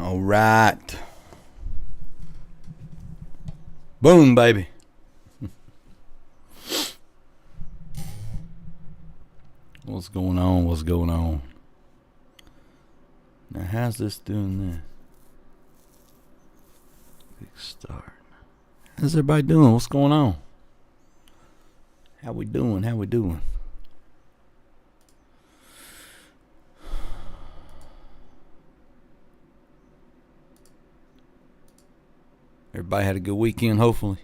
All right. Boom, baby. What's going on? What's going on? Now, how's this doing this? Big start. How's everybody doing? What's going on? How we doing? How we doing? Everybody had a good weekend, hopefully.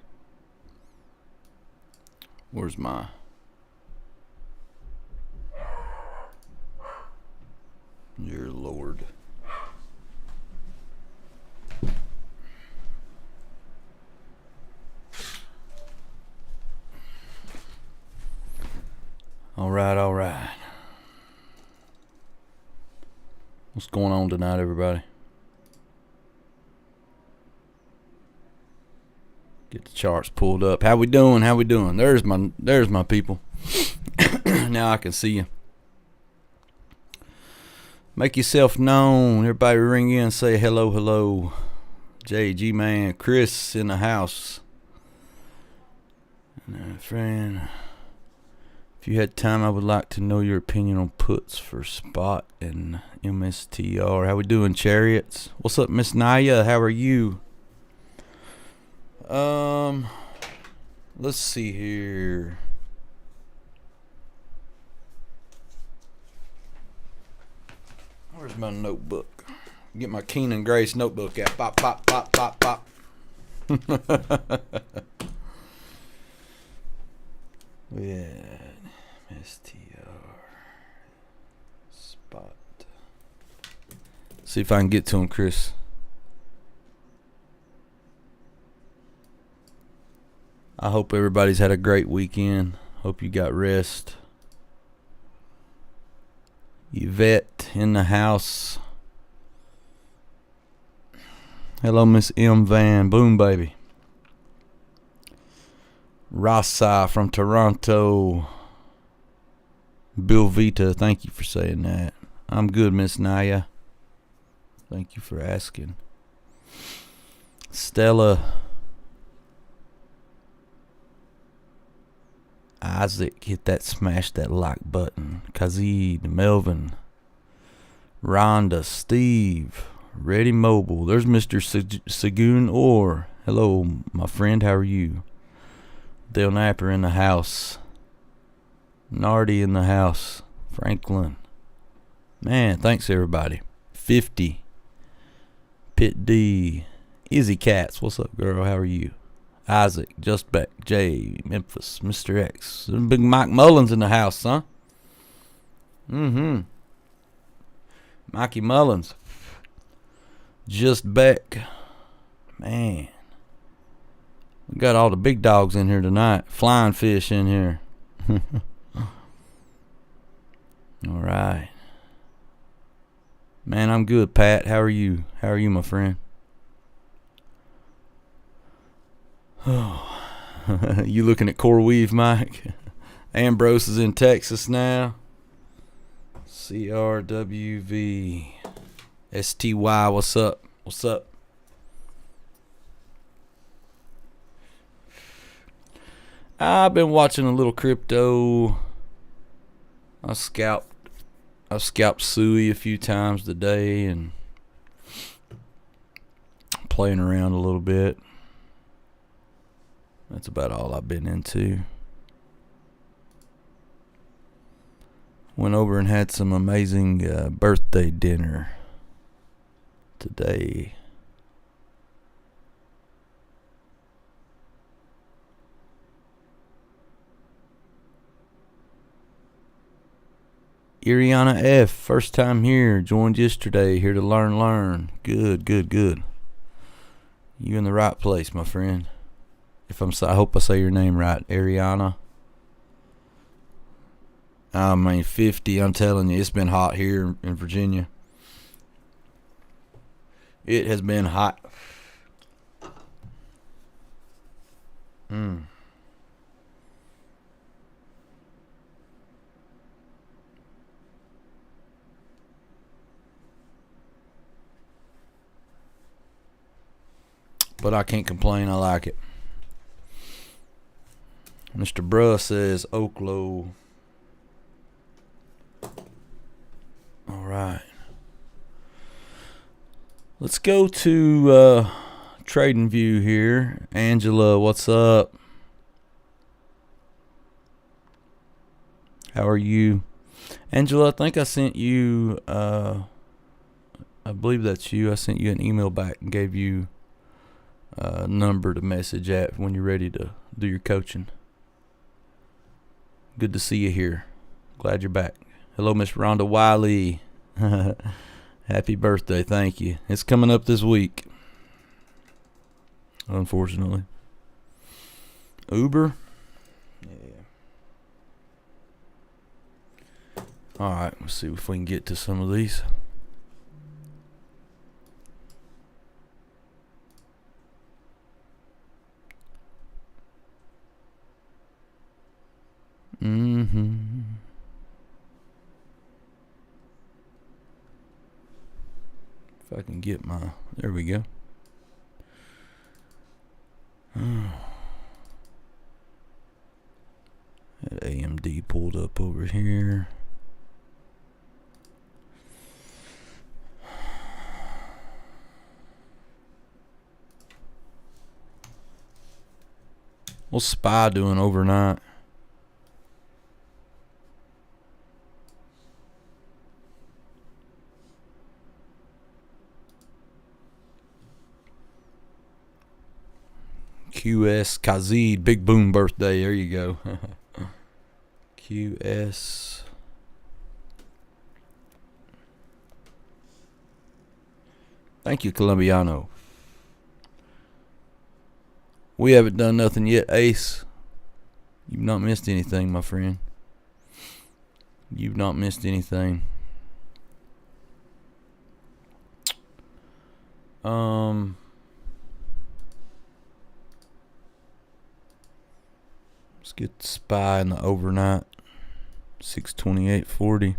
Where's my... Dear Lord. All right, all right. What's going on tonight, everybody? Get the charts pulled up. How we doing? How we doing? There's my people. Now I can see you. Make yourself known. Everybody ring in and say hello, hello. JG man, Chris in the house. And friend, if you had time, I would like to know your opinion on puts for spot and MSTR. How we doing, Chariots? What's up, Miss Naya? How are you? Let's see here. Where's my notebook? Get my Keenan Grace notebook out. Pop, pop, pop, pop, pop. Yeah, MSTR spot. See if I can get to him, Chris. I hope everybody's had a great weekend. Hope you got rest. Yvette in the house. Hello, Miss M. Van. Boom, baby. Rasa from Toronto. Bill Vita, thank you for saying that. I'm good, Miss Naya. Thank you for asking. Stella. Isaac, hit that, smash that like button. Kazid, Melvin, Rhonda, Steve, Ready Mobile. There's Mr. Sagoon Orr. Hello, my friend. How are you? Dale Napper in the house. Nardi in the house. Franklin. Man, thanks everybody. 50. Pit D. Izzy Cats. What's up, girl? How are you? Isaac, Just Back, Jay, Memphis, Mr. X. Big Mike Mullins in the house, huh? Mikey Mullins. Just Back. Man. We got all the big dogs in here tonight. Flying fish in here. All right. Man, I'm good, Pat. How are you? How are you, my friend? Oh, you looking at Coreweave, Mike? Ambrose is in Texas now. CRWV STY, what's up? What's up? I've been watching a little crypto. I've scalped Sui a few times today and playing around a little bit. That's about all I've been into. Went over and had some amazing birthday dinner today. Iriana F, first time here, joined yesterday, here to learn. Good. You in the right place, my friend. I hope I say your name right, Ariana. I mean, 50, I'm telling you, it's been hot here in Virginia. It has been hot. but I can't complain. I like it. Mr. Bruh says Oklo. All right. Let's go to Trading View here. Angela, what's up? How are you? Angela, I think I sent you, I believe that's you. I sent you an email back and gave you a number to message at when you're ready to do your coaching. Good to see you here. Glad you're back. Hello, Miss Rhonda Wiley. Happy birthday. Thank you. It's coming up this week, unfortunately. Uber? Yeah. Alright, let's see if we can get to some of these. If I can get my, there we go. That AMD pulled up over here. What's SPY doing overnight? QS Kazid, big boom birthday. There you go. QS. Thank you, Colombiano. We haven't done nothing yet, Ace. You've not missed anything, my friend. You've not missed anything. Let's get the SPY in the overnight. 628.40.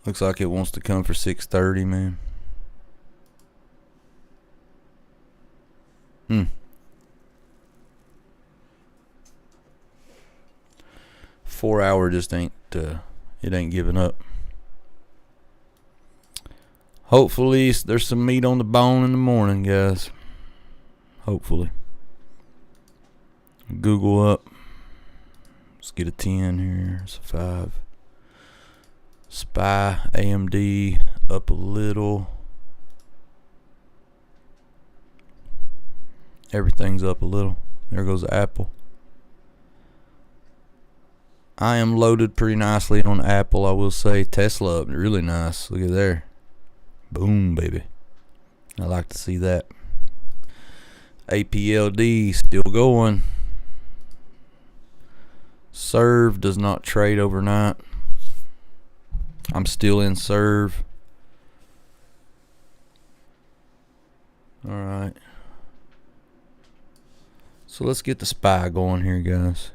Looks like it wants to come for 630, man. 4 hour just ain't it ain't giving up. Hopefully there's some meat on the bone in the morning, guys. Hopefully. Google up. Let's get a 10 here. It's a 5. SPY, AMD up a little. Everything's up a little. There goes Apple. I am loaded pretty nicely on Apple, I will say. Tesla up really nice. Look at there. Boom, baby. I like to see that. APLD still going. Serve does not trade overnight. I'm still in Serve. Alright. So let's get the SPY going here, guys.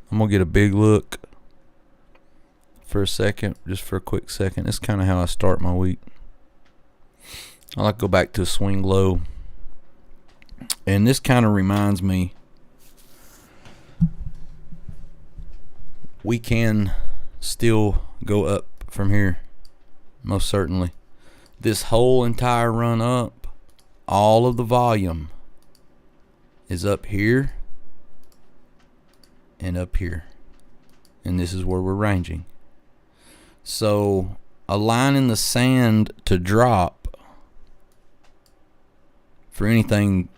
I'm going to get a big look for a second, just for a quick second. It's kind of how I start my week. I like to go back to a swing low. And this kind of reminds me, we can still go up from here, most certainly. This whole entire run up, all of the volume is up here and up here, and this is where we're ranging. So a line in the sand to drop for anything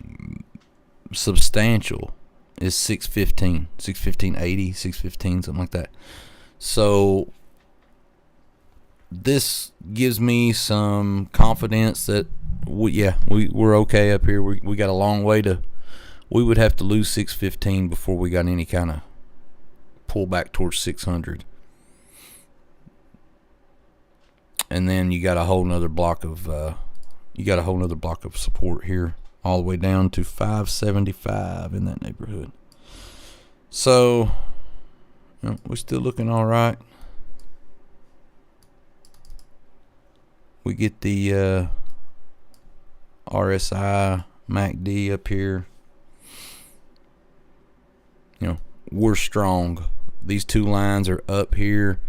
substantial is 615, 615.80, 615, something like that. So this gives me some confidence that we're okay up here. We got a long way to. We would have to lose 615 before we got any kind of pull back towards 600, and then you got a whole nother block of support here all the way down to 575 in that neighborhood. So we're still looking all right. We get the RSI MACD up here. We're strong. These two lines are up here.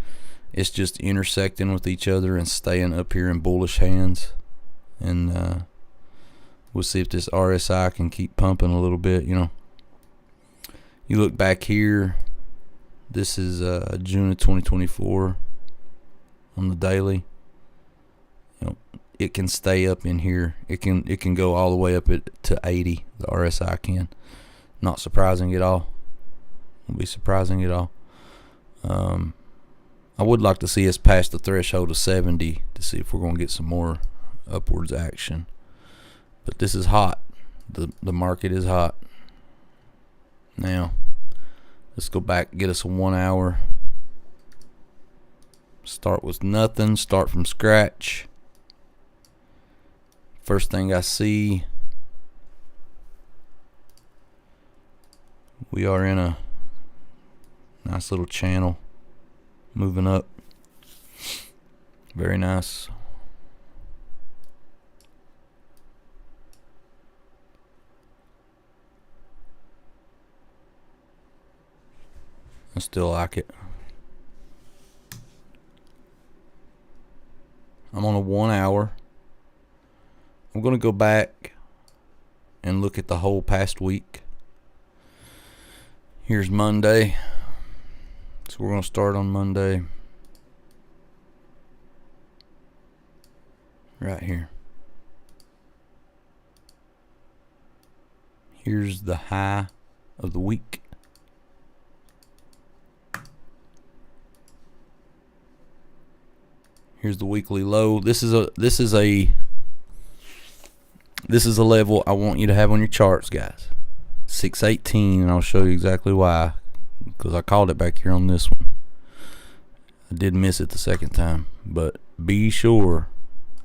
It's just intersecting with each other and staying up here in bullish hands. And we'll see if this RSI can keep pumping a little bit. You look back here. This is June of 2024 on the daily. It can stay up in here. It can go all the way up to 80. The RSI can. Not surprising at all. Won't be surprising at all. I would like to see us pass the threshold of 70 to see if we're going to get some more upwards action. But this is hot. The market is hot. Now, let's go back, get us a 1 hour. Start with nothing. Start from scratch. First thing I see, we are in a nice little channel moving up. Very nice. I still like it. I'm on a 1 hour. I'm going to go back and look at the whole past week. Here's Monday. So we're going to start on Monday. Right here. Here's the high of the week. Here's the weekly low. This is a level I want you to have on your charts, guys. 618, and I'll show you exactly why, because I called it back here on this one. I did miss it the second time, but be sure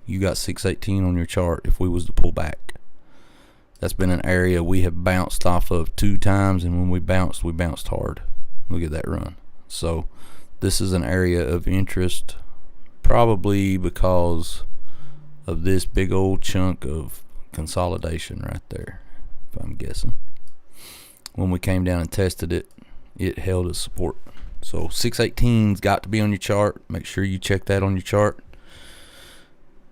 you got 618 on your chart if we was to pull back. That's been an area we have bounced off of 2 times, and when we bounced hard. Look at that run. So this is an area of interest, probably because of this big old chunk of consolidation right there, if I'm guessing. When we came down and tested it, it held its support. So 618's got to be on your chart. Make sure you check that on your chart.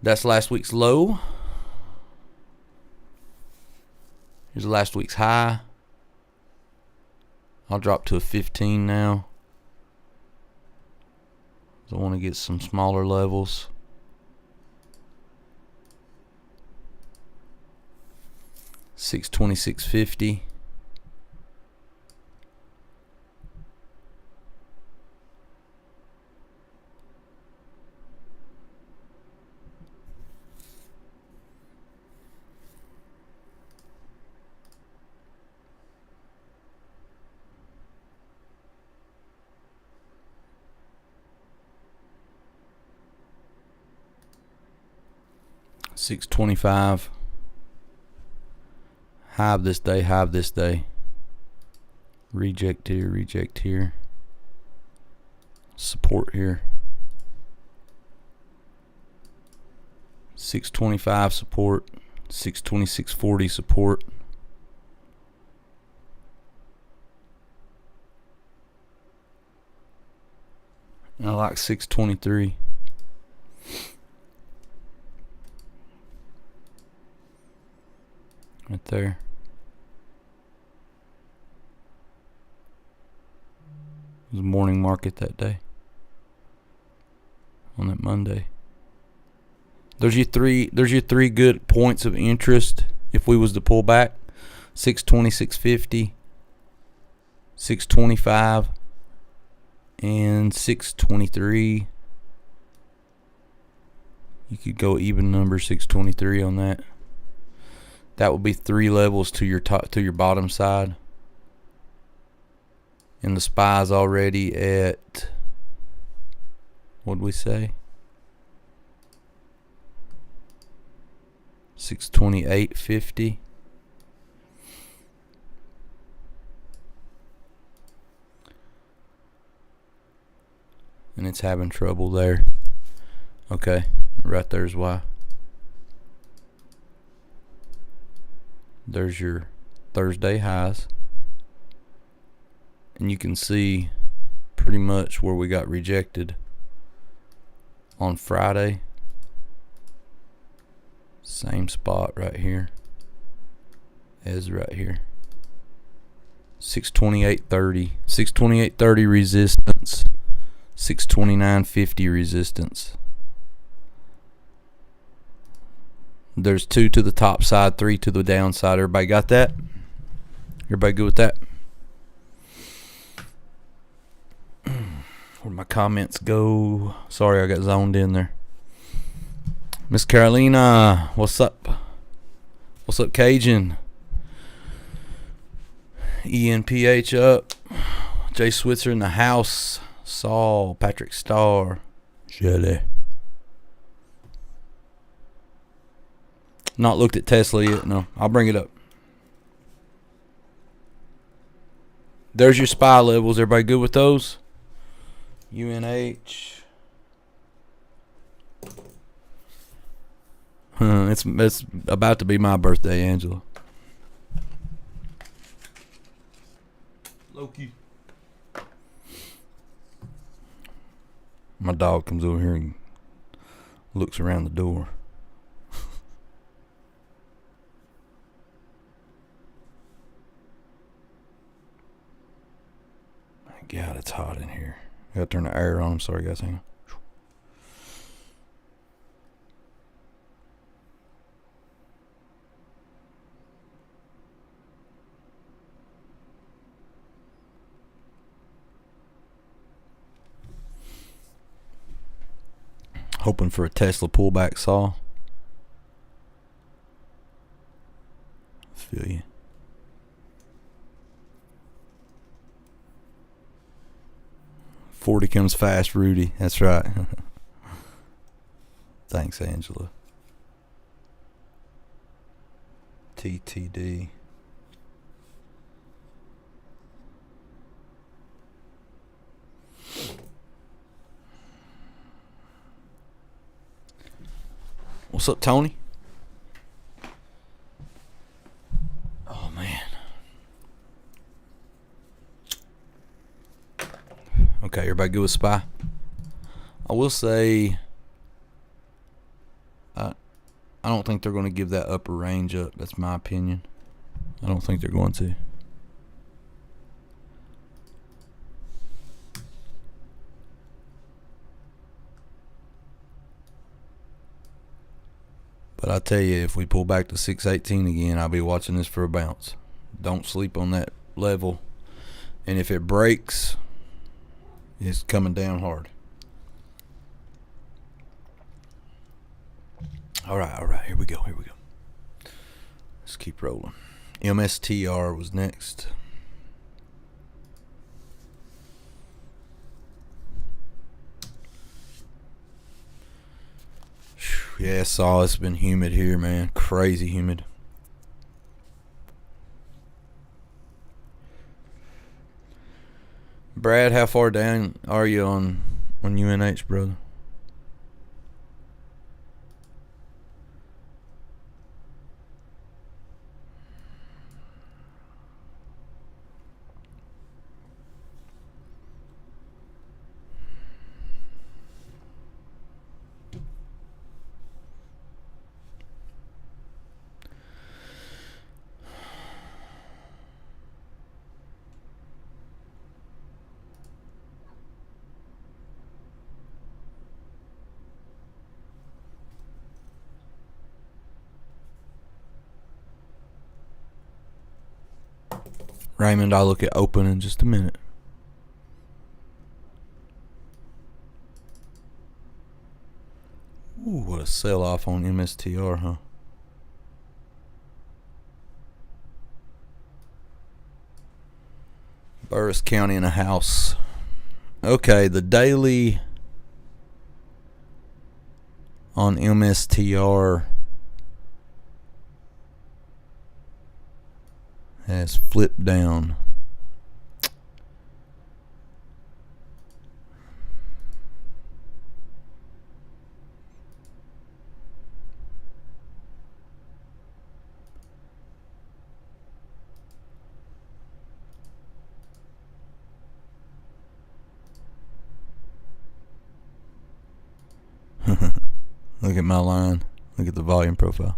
That's last week's low. Here's last week's high. I'll drop to a 15 now. I want to get some smaller levels. $626.50. $625. High of this day, high of this day. Reject here, reject here. Support here. 625 support. 626.40 support. And I like 623. Right there. It was a morning market that day. On that Monday. There's your three good points of interest if we was to pull back. 620, 650, 625, and 623. You could go even number 623 on that. That would be 3 levels to your top, to your bottom side. And the SPY's already at, what'd we say? 628.50. and it's having trouble there. Okay, right there's why. There's your Thursday highs, and you can see pretty much where we got rejected on Friday. Same spot right here as right here. 628.30, 628.30 resistance, 629.50 resistance. There's 2 to the top side, 3 to the downside. Everybody got that? Everybody good with that? Where'd my comments go? Sorry, I got zoned in there. Miss Carolina, what's up? What's up, Cajun? ENPH up. Jay Switzer in the house. Saul, Patrick Starr, Shelly. Not looked at Tesla yet. No, I'll bring it up. There's your SPY levels. Everybody good with those? UNH. It's about to be my birthday, Angela. Loki. My dog comes over here and looks around the door. God, it's hot in here. I gotta turn the air on. I'm sorry, guys. Hang on. Hoping for a Tesla pullback, Saul. Feel you. $40 comes fast, Rudy. That's right. Thanks, Angela. TTD. What's up, Tony? Oh, man. Okay, everybody good with SPY? I will say, I don't think they're going to give that upper range up. That's my opinion. I don't think they're going to. But I tell you, if we pull back to 618 again, I'll be watching this for a bounce. Don't sleep on that level. And if it breaks, it's coming down hard. All right, here we go. Let's keep rolling. MSTR was next. Yeah, I saw it's been humid here, man. Crazy humid. Brad, how far down are you on UNH, brother? Raymond, I'll look at open in just a minute. Ooh, what a sell-off on MSTR, huh? Burris County in a house. Okay, the daily on MSTR has flipped down. Look at my line. Look at the volume profile.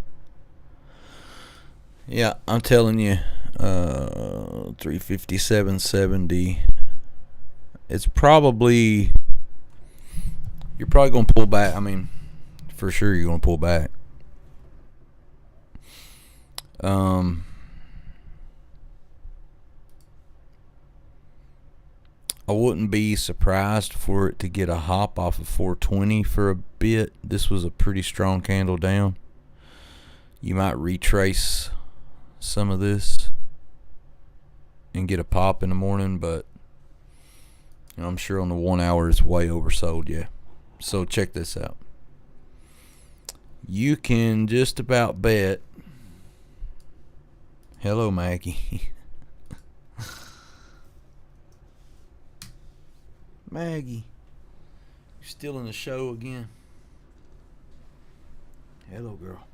Yeah, I'm telling you, 357.70. It's probably, you're probably going to pull back. I mean, for sure you're going to pull back. I wouldn't be surprised for it to get a hop off of 420 for a bit. This was a pretty strong candle down. You might retrace some of this and get a pop in the morning, but I'm sure on the 1 hour it's way oversold. Yeah. So check this out. You can just about bet. Hello, Maggie. Maggie, you're still in the show again. Hello, girl.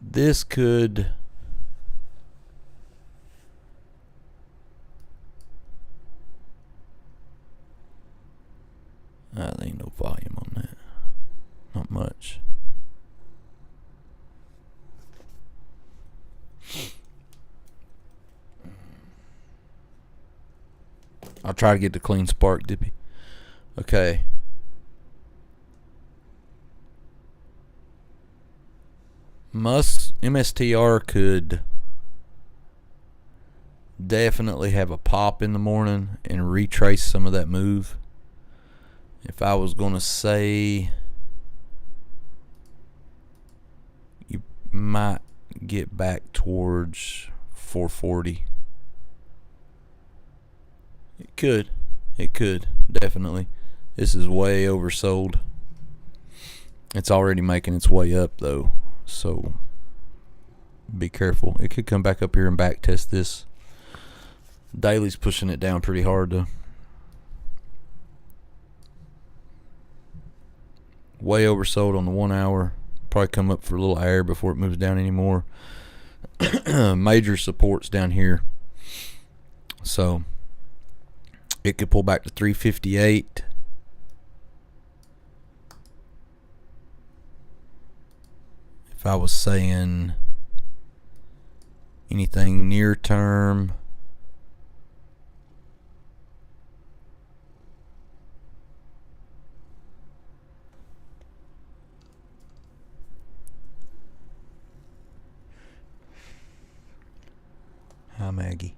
This could there ain't no volume on that. Not much. I'll try to get the clean spark, Dippy. Okay. MSTR could definitely have a pop in the morning and retrace some of that move. If I was going to say, you might get back towards 440. It could, definitely. This is way oversold. It's already making its way up, though, so be careful. It could come back up here and back test this. Daily's pushing it down pretty hard, though. Way oversold on the 1 hour. Probably come up for a little air before it moves down anymore. Major supports down here. So it could pull back to 358. If I was saying anything near term, hi, Maggie.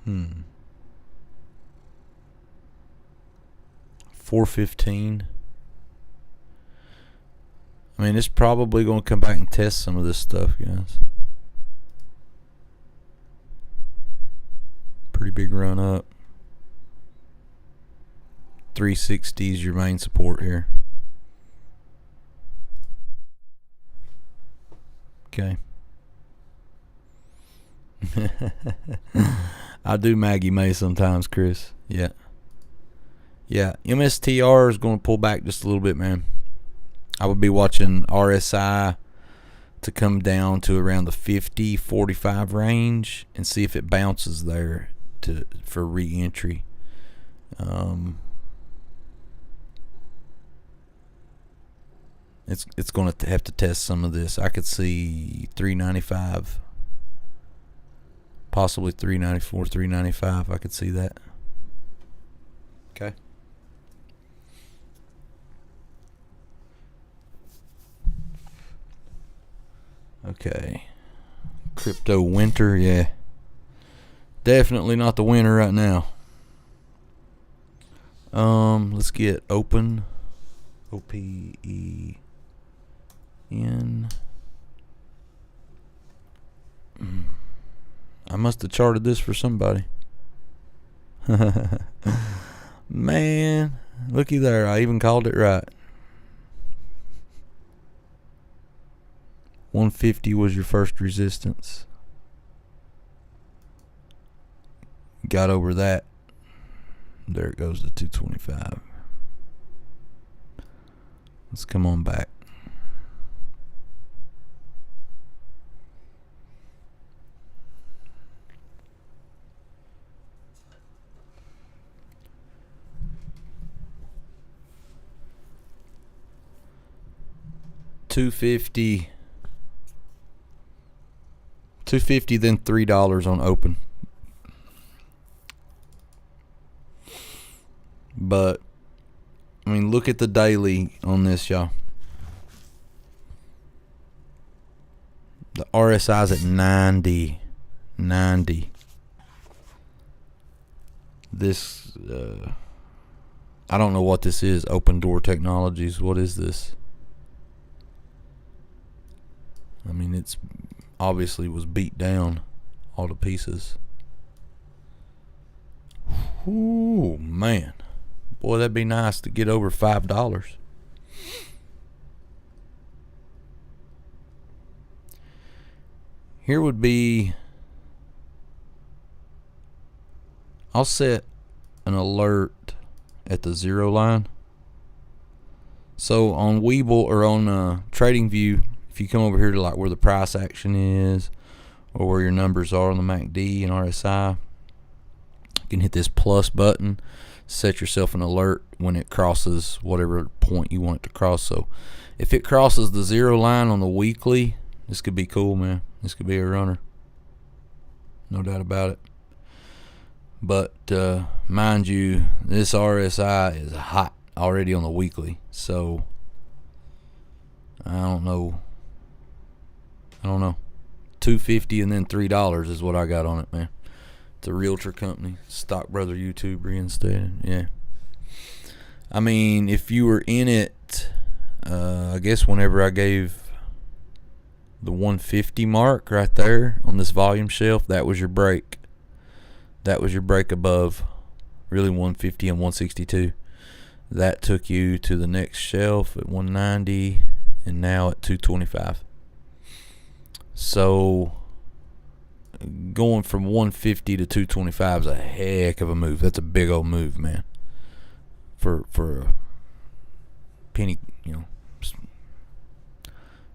Hmm. 415. I mean, it's probably going to come back and test some of this stuff, guys. Pretty big run up. 360 is your main support here. Okay. I do Maggie May sometimes, Chris. Yeah. Yeah. MSTR is going to pull back just a little bit, man. I would be watching RSI to come down to around the 50-45 range and see if it bounces there for re-entry. It's going to have to test some of this. I could see 395. Possibly 394, 395. I could see that. Okay. Okay. Crypto winter, yeah. Definitely not the winter right now. Let's get open. OPEN. I must have charted this for somebody. Man, looky there. I even called it right. 150 was your first resistance. Got over that. There it goes to 225. Let's come on back. 250, then $3 on open. But I mean, look at the daily on this, y'all. The RSI's at 90. This, I don't know what this is. Open Door Technologies. What is this? I mean, it's obviously was beat down all to pieces. Ooh, man. Boy, that'd be nice to get over $5. Here would be, I'll set an alert at the 0 line. So on Weeble or on TradingView, if you come over here to like where the price action is or where your numbers are on the MACD and RSI, you can hit this plus button, set yourself an alert when it crosses whatever point you want it to cross. So if it crosses the 0 line on the weekly, this could be cool, man. This could be a runner, no doubt about it. But mind you, this RSI is hot already on the weekly, so I don't know. 250 and then $3 is what I got on it, man. It's a realtor company, Stock Brother YouTube reinstated. Yeah, I mean, if you were in it, I guess whenever I gave the 150 mark right there on this volume shelf, that was your break. That was your break above, really, 150 and 162. That took you to the next shelf at 190 and now at 225. So going from 150 to 225 is a heck of a move. That's a big old move, man. For a penny,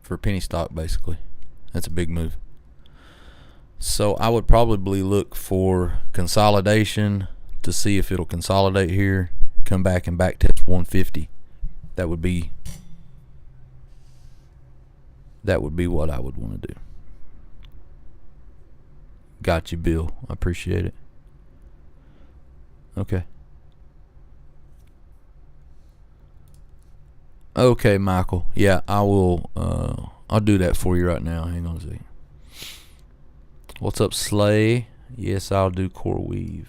for a penny stock, basically. That's a big move. So I would probably look for consolidation to see if it'll consolidate here, come back and back test 150. That would be what I would want to do. Got you, Bill. I appreciate it. Okay, Michael. Yeah, I will. I'll do that for you right now. Hang on a second. What's up, Slay? Yes, I'll do Coreweave.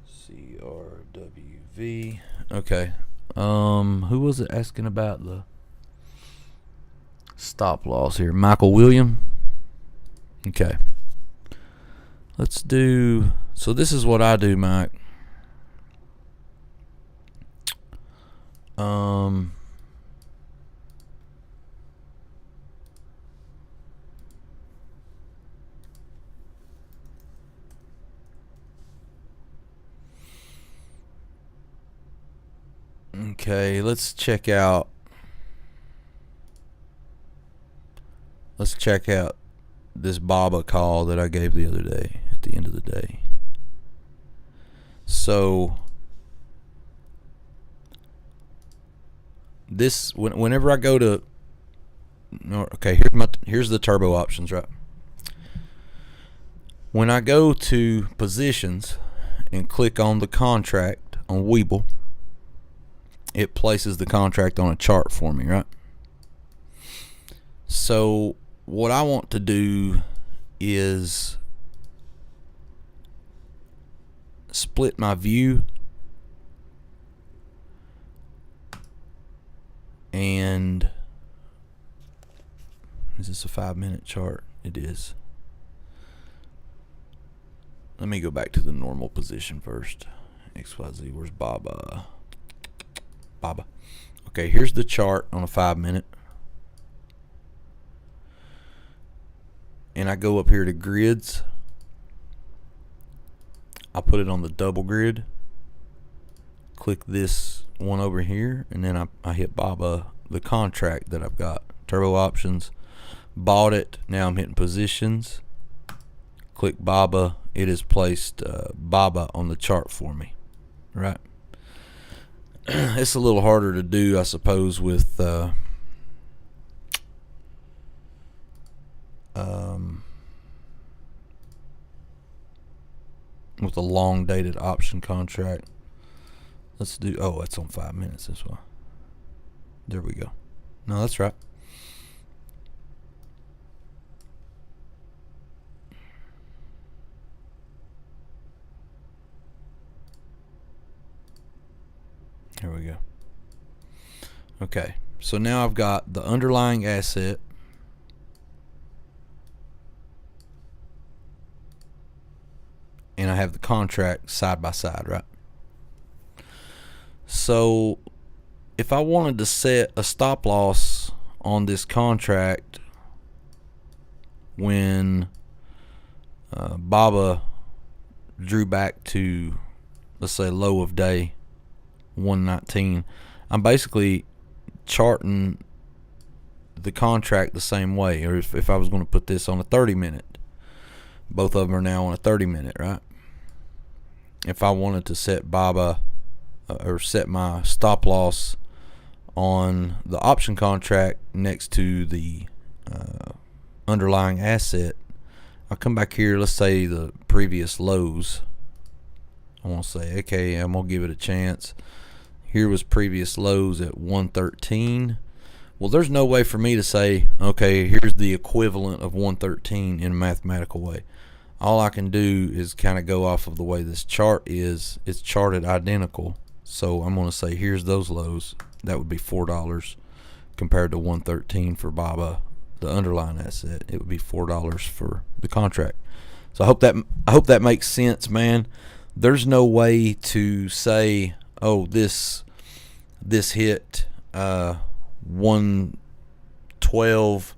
CRWV. Okay. Who was it asking about the stop loss here? Michael William. Okay. Let's do. So this is what I do, Mike. Okay, let's check out this Baba call that I gave the other day at the end of the day. So this, whenever I go to, okay, here's the turbo options, right? When I go to positions and click on the contract on Weeble, it places the contract on a chart for me, right? So what I want to do is split my view and is this a 5-minute chart? It is. Let me go back to the normal position first. XYZ, where's Baba? Okay, here's the chart on a 5-minute. And I go up here to grids. I put it on the double grid. Click this one over here, and then I hit Baba, the contract that I've got. Turbo options. Bought it. Now I'm hitting positions. Click Baba. It has placed Baba on the chart for me. Right? it's a little harder to do, I suppose, with a long dated option contract. Let's do, oh, it's on 5 minutes as well. There we go. No, that's right. Here we go. Okay, so now I've got the underlying asset, and I have the contract side by side, right? So if I wanted to set a stop loss on this contract when BABA drew back to, let's say, low of day 119, I'm basically charting the contract the same way. Or if I was going to put this on a 30-minute, both of them are now on a 30-minute, right? If I wanted to set BABA or set my stop loss on the option contract next to the underlying asset, I'll come back here, let's say the previous lows. I want to say, okay, I'm going to give it a chance. Here was previous lows at 113. Well, there's no way for me to say, okay, here's the equivalent of 113 in a mathematical way. All I can do is kind of go off of the way this chart is. It's charted identical. So I'm going to say, here's those lows. That would be $4 compared to 113 for BABA, the underlying asset. It would be $4 for the contract. So I hope that makes sense, man. There's no way to say, oh, this hit 112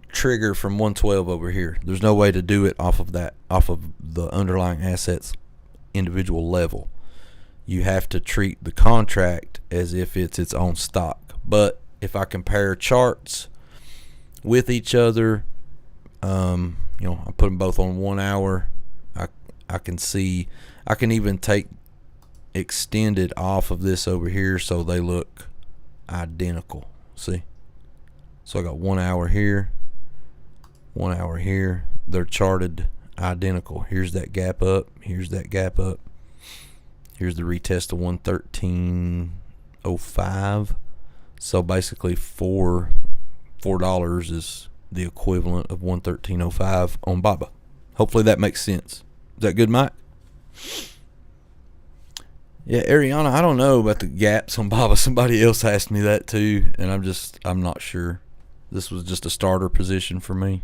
trigger from 112 over here. There's no way to do it off of the underlying assets individual level. You have to treat the contract as if it's its own stock. But if I compare charts with each other, I put them both on 1 hour. I can see, I can even take extended off of this over here so they look identical. See? So I got 1 hour here, 1 hour here. They're charted identical. Here's that gap up. Here's that gap up. Here's the retest of 113.05. So basically $4 is the equivalent of 113.05 on BABA. Hopefully that makes sense. Is that good, Mike? Yeah, Ariana, I don't know about the gaps on BABA. Somebody else asked me that too, and I'm not sure. This was just a starter position for me.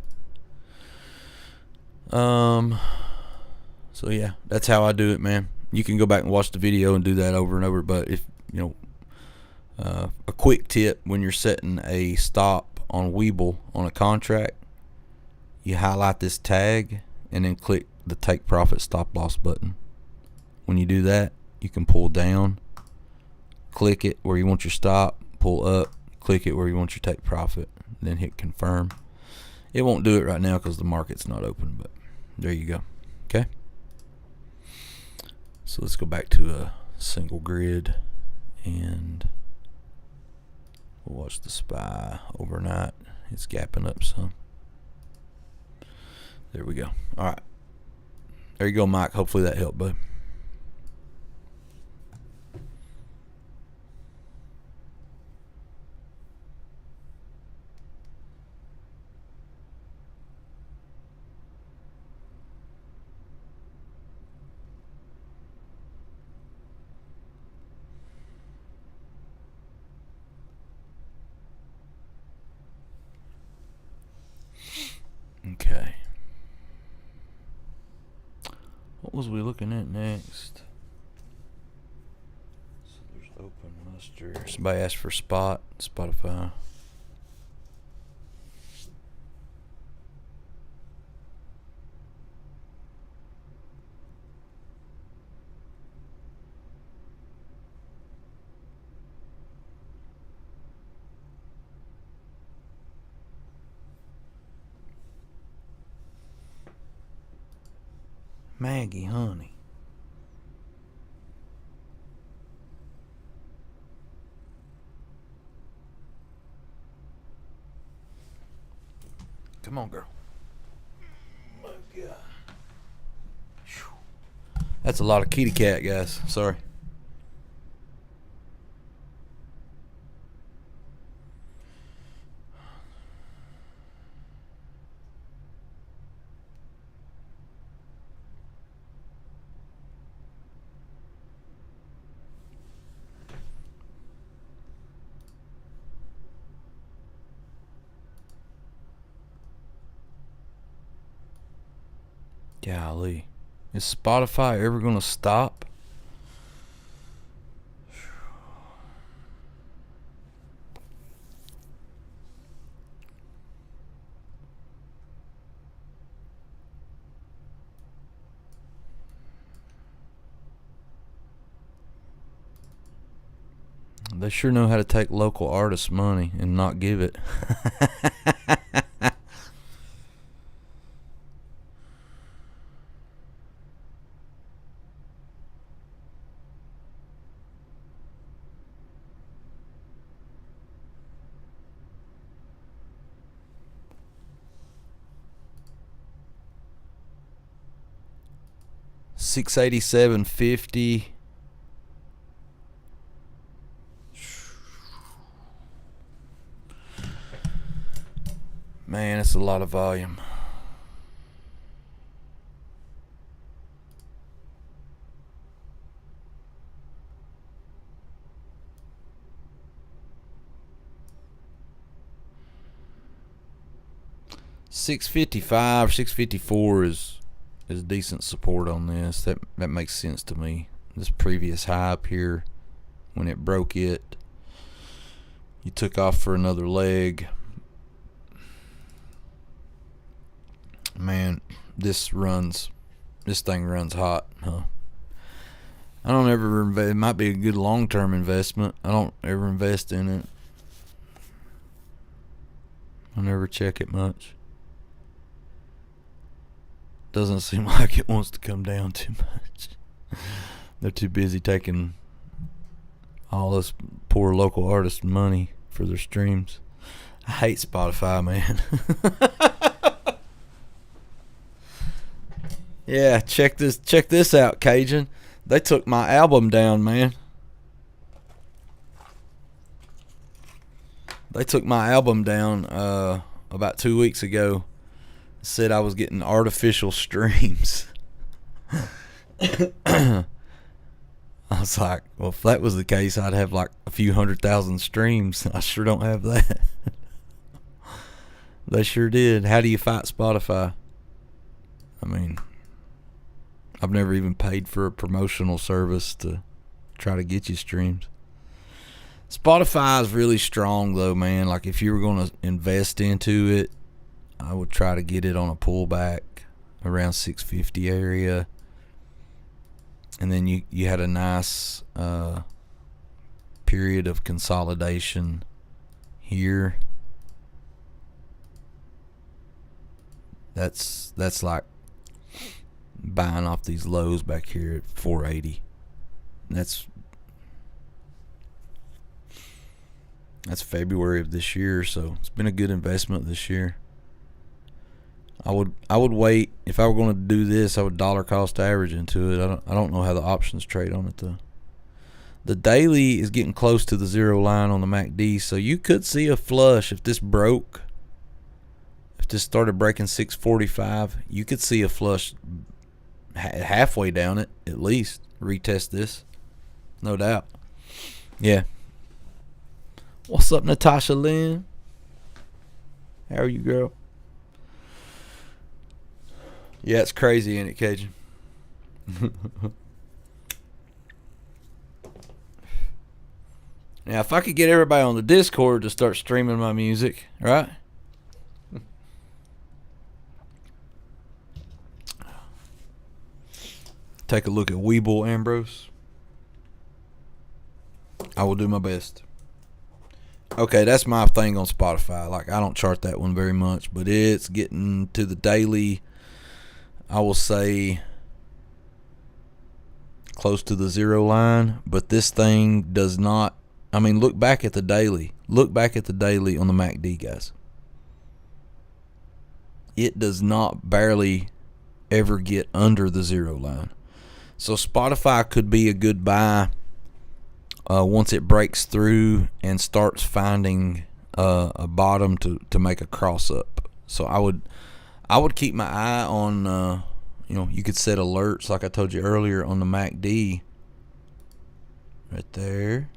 So yeah, that's how I do it, man. You can go back and watch the video and do that over and over. But if a quick tip when you're setting a stop on Weeble on a contract, you highlight this tag and then click the take profit stop loss button. When you do that, you can pull down, click it where you want your stop, pull up, click it where you want your take profit, then hit confirm. It won't do it right now because the market's not open, but there you go. Okay, so let's go back to a single grid and we'll watch the SPY overnight. It's gapping up some. There we go. All right, there you go, Mike. Hopefully that helped, bud. Okay. What was we looking at next? So there's open muster. Somebody asked for Spotify. Maggie, honey. Come on, girl. Oh, God. That's a lot of kitty cat, guys. Sorry. Golly. Is Spotify ever going to stop? They sure know how to take local artists' money and not give it. $687.50. Man, that's a lot of volume. $655, $654 is decent support on this. That makes sense to me. This previous high up here, when it broke it, you took off for another leg. Man, this thing runs hot, huh? I don't ever invest. It might be a good long-term investment. I don't ever invest in it. I never check it much. Doesn't seem like it wants to come down too much. They're too busy taking all this poor local artists' money for their streams. I hate Spotify, man. Yeah, check this out, Cajun. They took my album down, man. They took my album down about 2 weeks ago. Said I was getting artificial streams. I was like, well, if that was the case, I'd have like a few 100,000 streams. I sure don't have that. They sure did. How do you fight Spotify? I mean, I've never even paid for a promotional service to try to get you streams. Spotify is really strong though, man. Like if you were going to invest into it, I would try to get it on a pullback around 650 area. And then you had a nice period of consolidation here. That's like buying off these lows back here at 480. That's February of this year, so it's been a good investment this year. I would wait. If I were going to do this, I would dollar cost average into it. I don't know how the options trade on it though. The daily is getting close to the zero line on the MACD, so you could see a flush if this broke. If this started breaking 645, you could see a flush halfway down it at least. Retest this, no doubt. Yeah. What's up, Natasha Lynn? How are you, girl? Yeah, it's crazy, ain't it, Cajun? Now, if I could get everybody on the Discord to start streaming my music, right? Take a look at Weeble, Ambrose. I will do my best. Okay, that's my thing on Spotify. Like, I don't chart that one very much, but it's getting to the daily, I will say, close to the zero line. But this thing does not, I mean, look back at the daily. Look back at the daily on the MACD, guys. it does not barely ever get under the 0 line. So Spotify could be a good buy once it breaks through and starts finding a bottom to make a cross up. So I would keep my eye on you could set alerts like I told you earlier on the MACD right there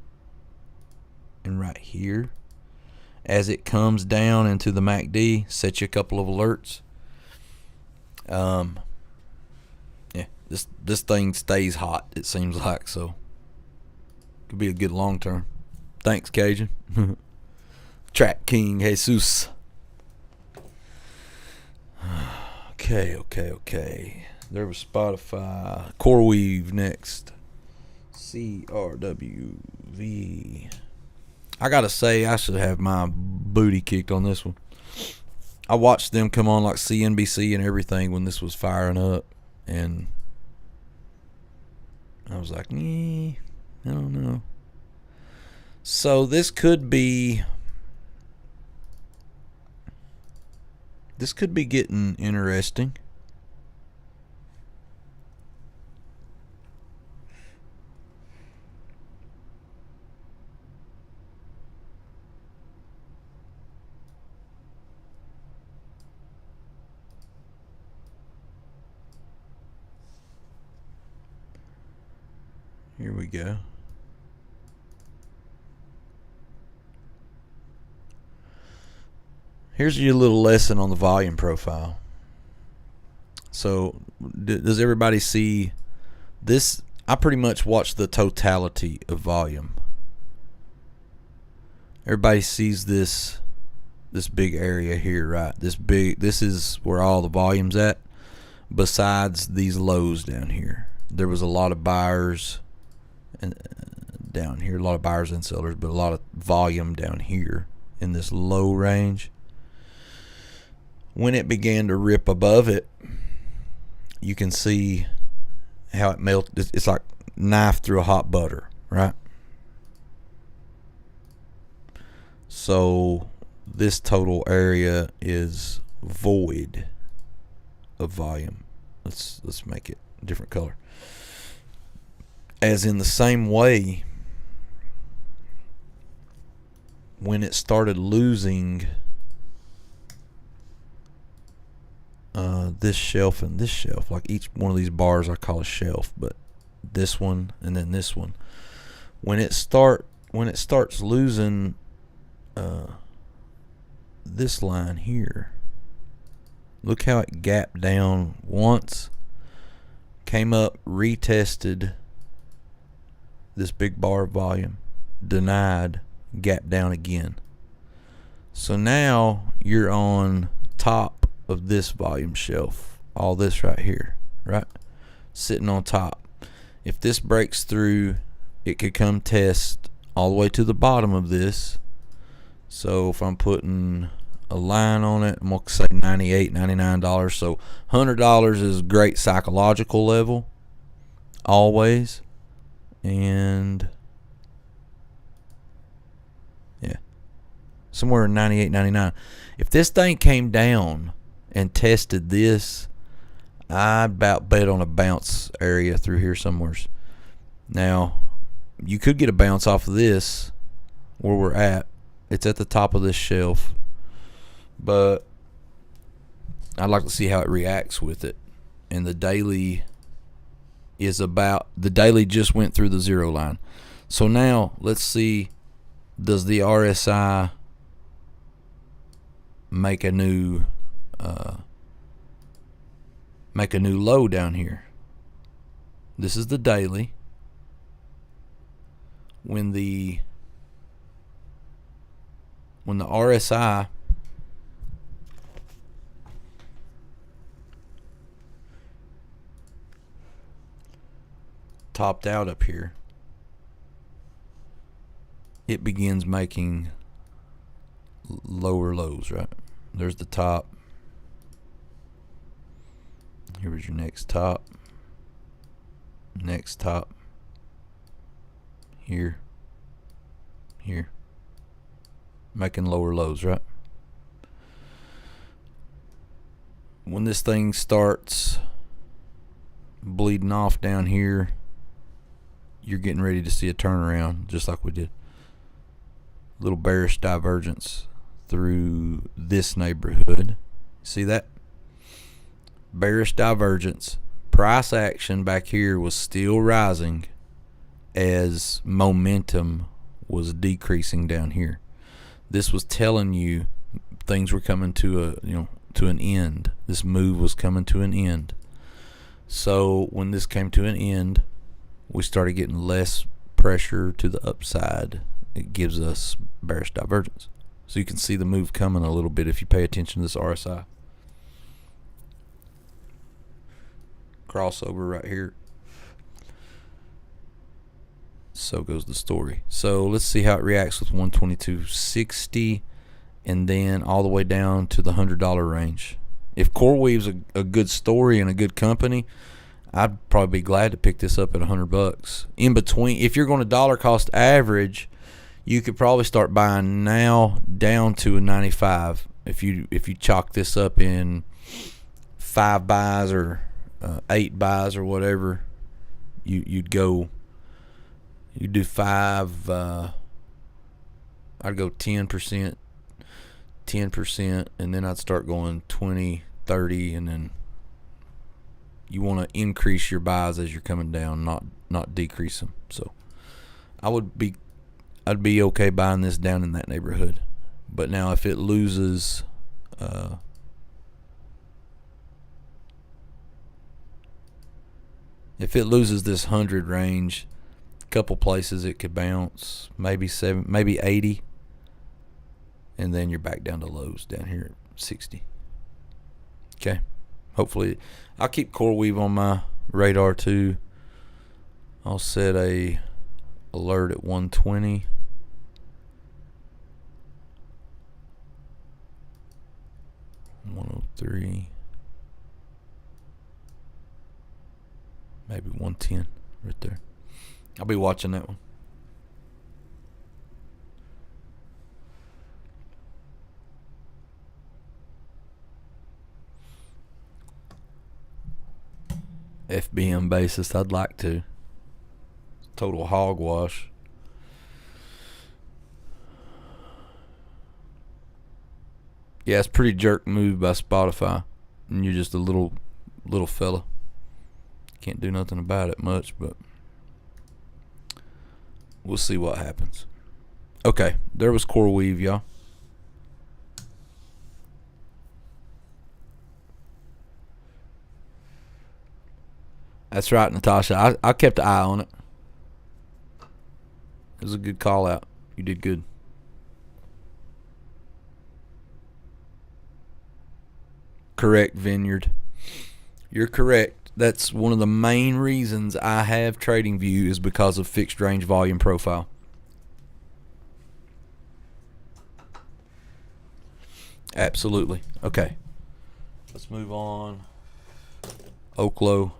and right here. As it comes down into the MACD, set you a couple of alerts. Yeah, this thing stays hot, it seems like, so could be a good long term. Thanks, Cajun. Track King Jesus. Okay. There was Spotify. Coreweave next. CRWV. I gotta say, I should have my booty kicked on this one. I watched them come on like CNBC and everything when this was firing up, and I was like, I don't know. So this could be getting interesting. Here we go. Here's your little lesson on the volume profile. So, does everybody see this? I pretty much watch the totality of volume. Everybody sees this big area here, right? This is where all the volume's at, besides these lows down here. There was a lot of buyers and down here, a lot of buyers and sellers, but a lot of volume down here in this low range. When it began to rip above it, you can see how it melted. It's like knife through a hot butter, right? So this total area is void of volume. Let's make it a different color. As in the same way, when it started losing this shelf and this shelf, like each one of these bars I call a shelf, but this one and then this one, when it starts losing this line here, look how it gapped down once, came up, retested this big bar of volume, denied, gap down again. So now you're on top of this volume shelf, all this right here, right? Sitting on top. If this breaks through, it could come test all the way to the bottom of this. So if I'm putting a line on it, I'm going to say $98, $99. So $100 is a great psychological level, always. And yeah, somewhere in 98, 99. If this thing came down and tested this, I'd about bet on a bounce area through here somewhere. Now, you could get a bounce off of this where we're at. It's at the top of this shelf, but I'd like to see how it reacts with it. And the daily just went through the 0 line. So now let's see, does the RSI make a new low down here? This is the daily. When the RSI topped out up here, it begins making lower lows, right? There's the top. Here's your next top. Next top. Here. Making lower lows, right? when this thing starts bleeding off down here, you're getting ready to see a turnaround, just like we did. Little bearish divergence through this neighborhood. See that? Bearish divergence. Price action back here was still rising as momentum was decreasing down here. This was telling you things were coming to an end. This move was coming to an end. So when this came to an end, we started getting less pressure to the upside. It gives us bearish divergence. So you can see the move coming a little bit if you pay attention to this RSI. Crossover right here. So goes the story. So let's see how it reacts with 122.60 and then all the way down to the $100 range. If Coreweave's a good story and a good company, I'd probably be glad to pick this up at $100. In between, if you're going to dollar cost average, you could probably start buying now down to a 95. If you chalk this up in 5 buys or 8 buys or whatever, you'd do 5. I'd go 10%, and then I'd start going 20, 30, and then you want to increase your buys as you're coming down, not decrease them. So I'd be okay buying this down in that neighborhood. But now if it loses this 100 range, a couple places it could bounce, maybe 80, and then you're back down to lows down here at 60. Okay. Hopefully, I'll keep Coreweave on my radar too. I'll set a alert at 120. $103, maybe 110 right there. I'll be watching that one. FBM basis, I'd like to. Total hogwash. Yeah, it's a pretty jerk move by Spotify, and you're just a little fella. Can't do nothing about it much, but we'll see what happens. Okay, there was Coreweave, y'all. That's right, Natasha. I kept an eye on it. It was a good call out. You did good. Correct, Vineyard. You're correct. That's one of the main reasons I have TradingView is because of fixed range volume profile. Absolutely. Okay. Let's move on. Oklo.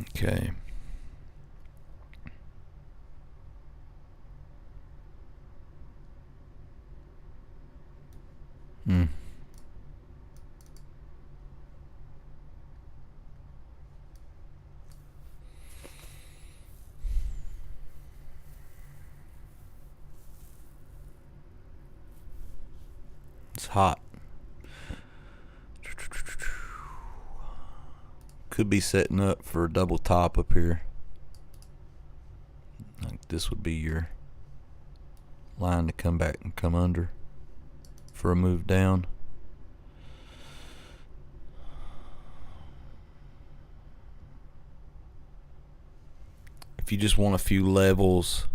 Okay. It's hot. Could be setting up for a double top up here. Like this would be your line to come back and come under for a move down. If you just want a few levels,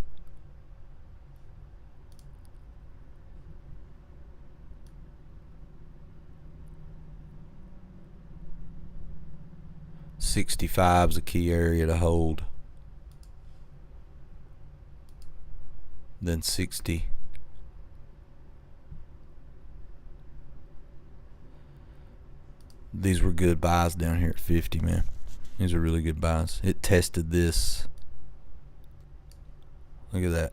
$65 is a key area to hold. Then 60. these were good buys down here at 50, man. These are really good buys. It tested this. Look at that.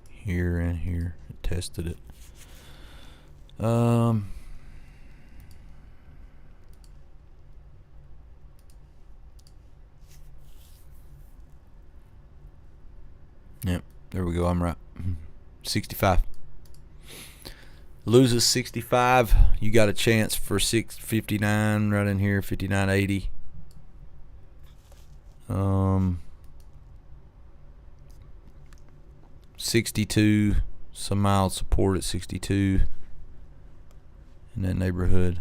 Here and here. It tested it. Yep, there we go. I'm right. 65. Loses 65. You got a chance for 659 right in here. 59.80. 62. Some mild support at 62 in that neighborhood.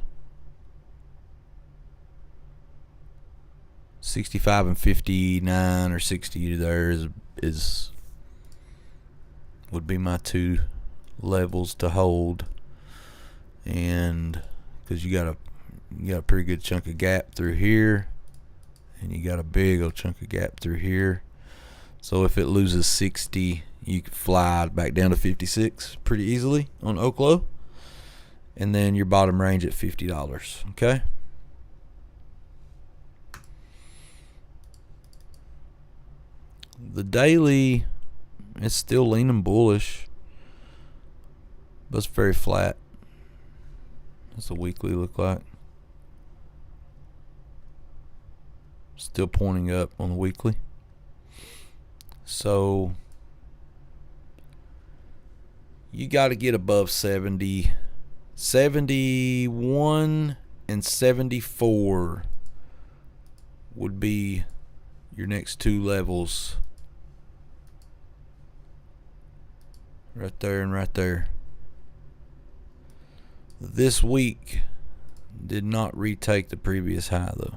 65 and 59 or 60 there is would be my two levels to hold, and because you got a pretty good chunk of gap through here, and you got a big old chunk of gap through here. So if it loses 60, you could fly back down to 56 pretty easily on Oklo, and then your bottom range at $50. Okay. The daily, it's still leaning bullish, but it's very flat. That's the weekly look like. Still pointing up on the weekly. So you got to get above 70. 71 and 74 would be your next two levels. Right there and right there. This week did not retake the previous high, though,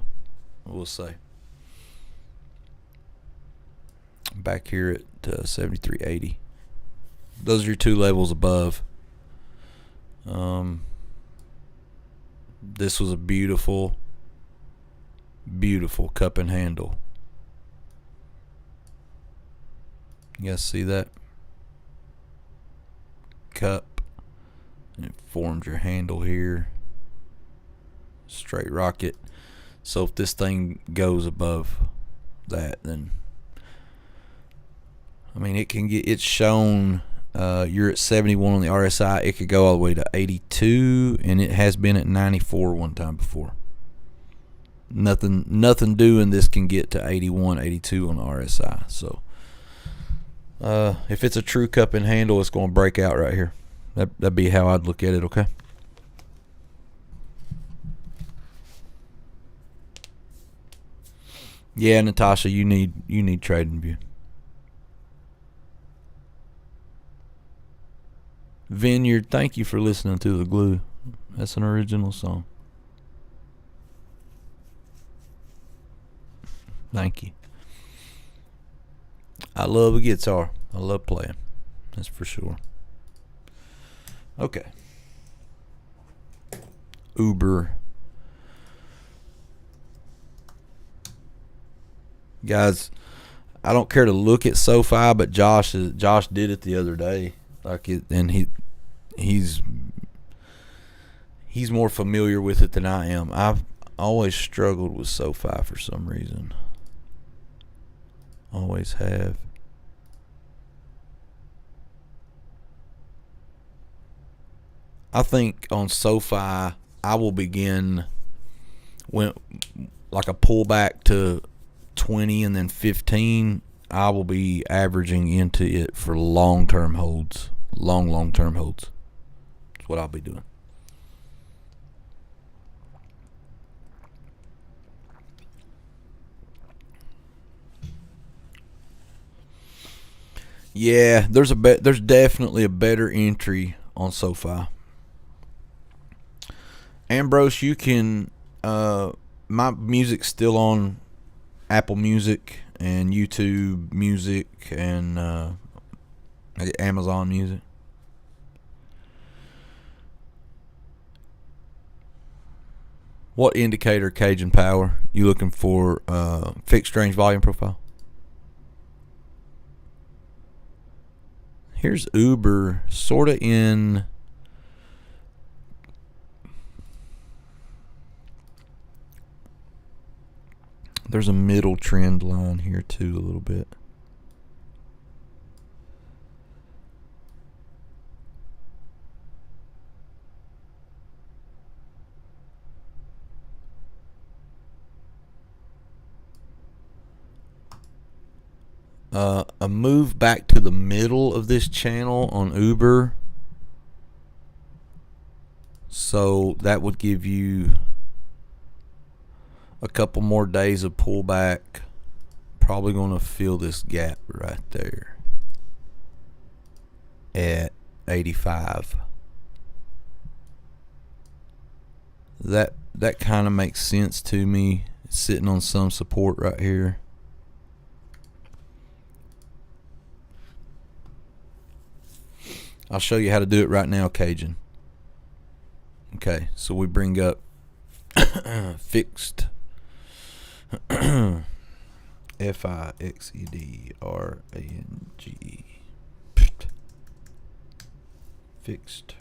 we'll say. Back here at 73.80. Those are your two levels above. This was a beautiful, beautiful cup and handle. You guys see that? Cup. And it forms your handle here. Straight rocket. So if this thing goes above that, then I mean it can get, it's shown you're at 71 on the RSI. It could go all the way to 82, and it has been at 94 one time before. Nothing doing this can get to 81, 82 on the RSI. So if it's a true cup and handle, it's going to break out right here. That'd be how I'd look at it. Okay. Yeah, Natasha, you need Trading View. Vineyard, thank you for listening to The Glue. That's an original song. Thank you. I love a guitar. I love playing. That's for sure. Okay. Uber. Guys, I don't care to look at SoFi, but Josh did it the other day. Like it, and he's more familiar with it than I am. I've always struggled with SoFi for some reason. Always have. I think on SoFi I will begin when like a pullback to 20 and then 15. I will be averaging into it for long-term holds. Long-term holds. That's what I'll be doing. Yeah, there's definitely a better entry on SoFi. Ambrose, you can my music's still on Apple Music and YouTube Music and Amazon Music. What indicator, Cajun Power, you looking for? Fixed range volume profile? Here's Uber sort of in there's a middle trend line here too a little bit. A move back to the middle of this channel on Uber, so that would give you a couple more days of pullback. Probably going to fill this gap right there at 85. That kind of makes sense to me. It's sitting on some support right here. I'll show you how to do it right now, Cajun. Okay, so we bring up fixed FIXEDRANG fixed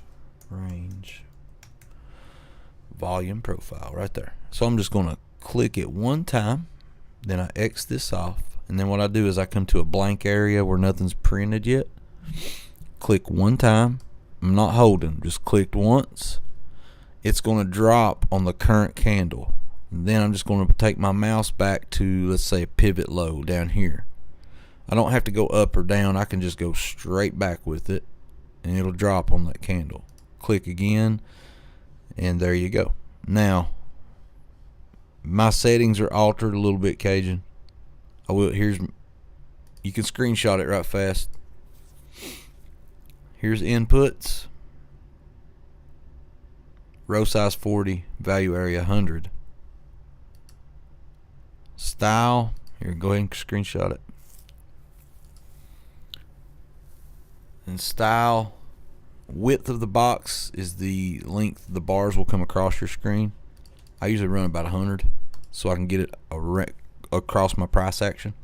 range volume profile right there. So I'm just going to click it one time, then I X this off, and then what I do is I come to a blank area where nothing's printed yet. Click one time. I'm not holding, just clicked once. It's going to drop on the current candle. And then I'm just going to take my mouse back to, let's say, a pivot low down here. I don't have to go up or down. I can just go straight back with it, and it'll drop on that candle. Click again, and there you go. Now, my settings are altered a little bit, Cajun. You can screenshot it right fast. Here's inputs. Row size 40, value area 100. Style, here, go ahead and screenshot it. And style, width of the box is the length the bars will come across your screen. I usually run about 100 so I can get it across my price action.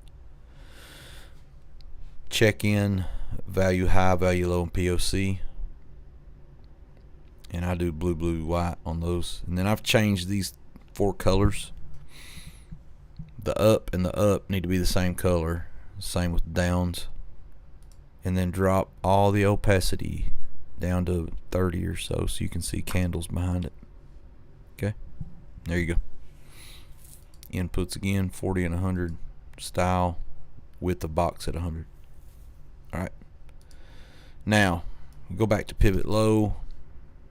Check in, value high, value low, and POC. And I do blue, blue, white on those. And then I've changed these 4 colors. The up and the up need to be the same color. Same with downs. And then drop all the opacity down to 30 or so you can see candles behind it. Okay, there you go. Inputs again, 40 and 100. Style, width of box at 100. Alright, now go back to pivot low.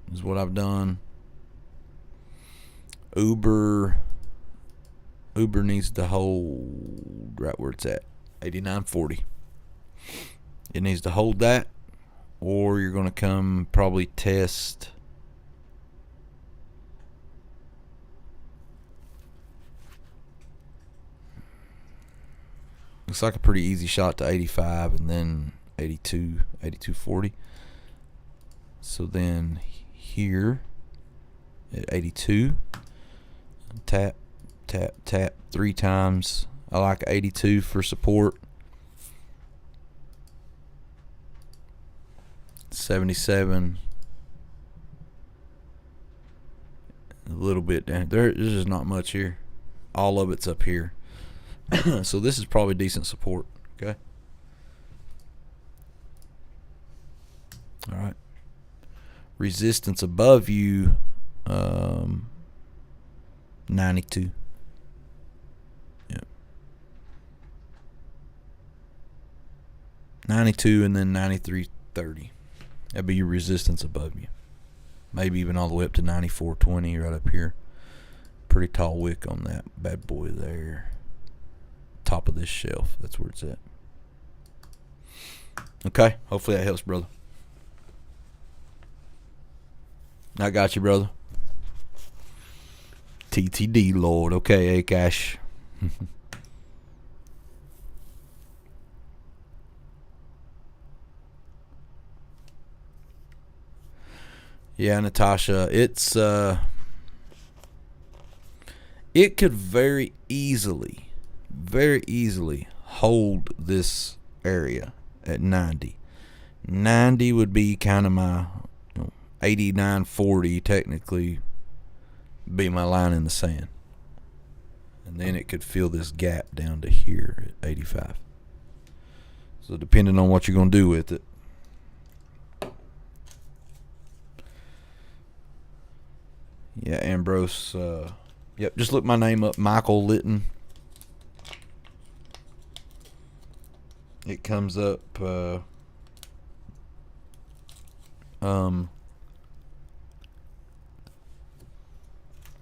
This is what I've done. Uber needs to hold right where it's at, 89.40. It needs to hold that, or you're going to come probably test looks like a pretty easy shot to 85 and then 82.40. So then here at 82, tap 3 times. I like 82 for support. 77, a little bit down there. There's just not much here. All of it's up here. So this is probably decent support. Okay. All right. Resistance above you, 92. Yeah. 92 and then 93.30. That'd be your resistance above you. Maybe even all the way up to 94.20 right up here. Pretty tall wick on that bad boy there. Top of this shelf. That's where it's at. Okay. Hopefully that helps, brother. I got you, brother. TTD, Lord. Okay, Akash. Yeah, Natasha, it's it could very easily hold this area at 90. 90 would be kind of my 89.40 technically be my line in the sand. And then it could fill this gap down to here at 85. So depending on what you're going to do with it. Yeah, Ambrose. Yep, just look my name up, Michael Litton. It comes up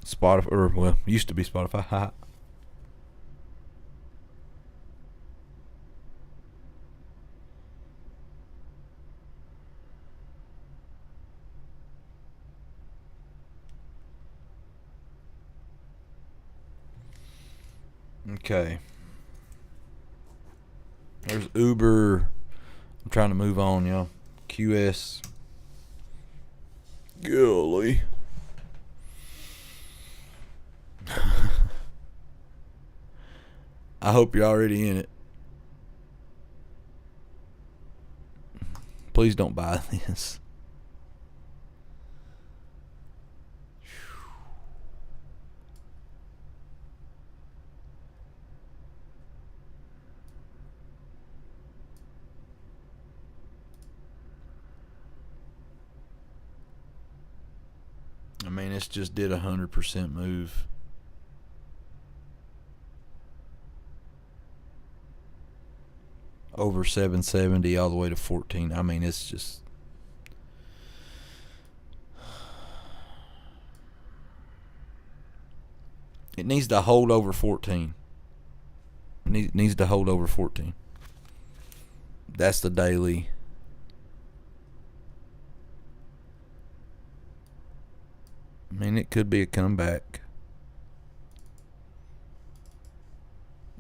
Spotify, or well, used to be Spotify. Okay. There's Uber. I'm trying to move on, y'all. QS. Golly. I hope you're already in it. Please don't buy this. I mean, it's just did 100% move. Over 770 all the way to 14. I mean, it's just... It needs to hold over 14. It needs to hold over 14. That's the daily. I mean, it could be a comeback.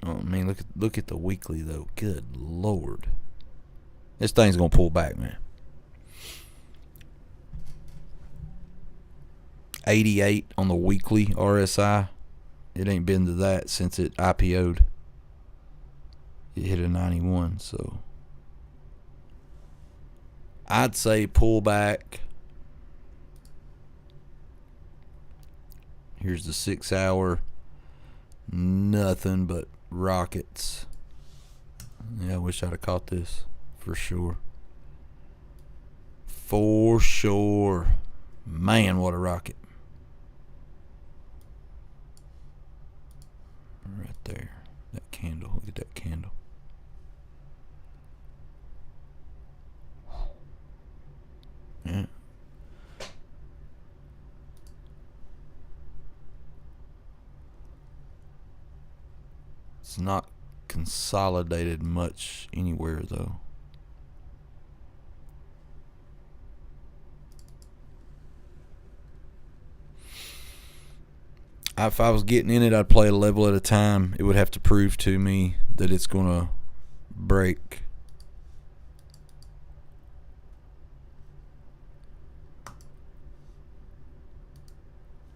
Oh, I mean, look at the weekly though. Good Lord, this thing's gonna pull back, man. 88 on the weekly RSI. It ain't been to that since it IPO'd. It hit a 91, so I'd say pull back. Here's the 6 hour. Nothing but rockets. Yeah, I wish I'd have caught this for sure. For sure. Man, what a rocket. Right there. That candle. Look at that candle. Yeah. It's not consolidated much anywhere though. If I was getting in it, I'd play a level at a time. It would have to prove to me that it's gonna break.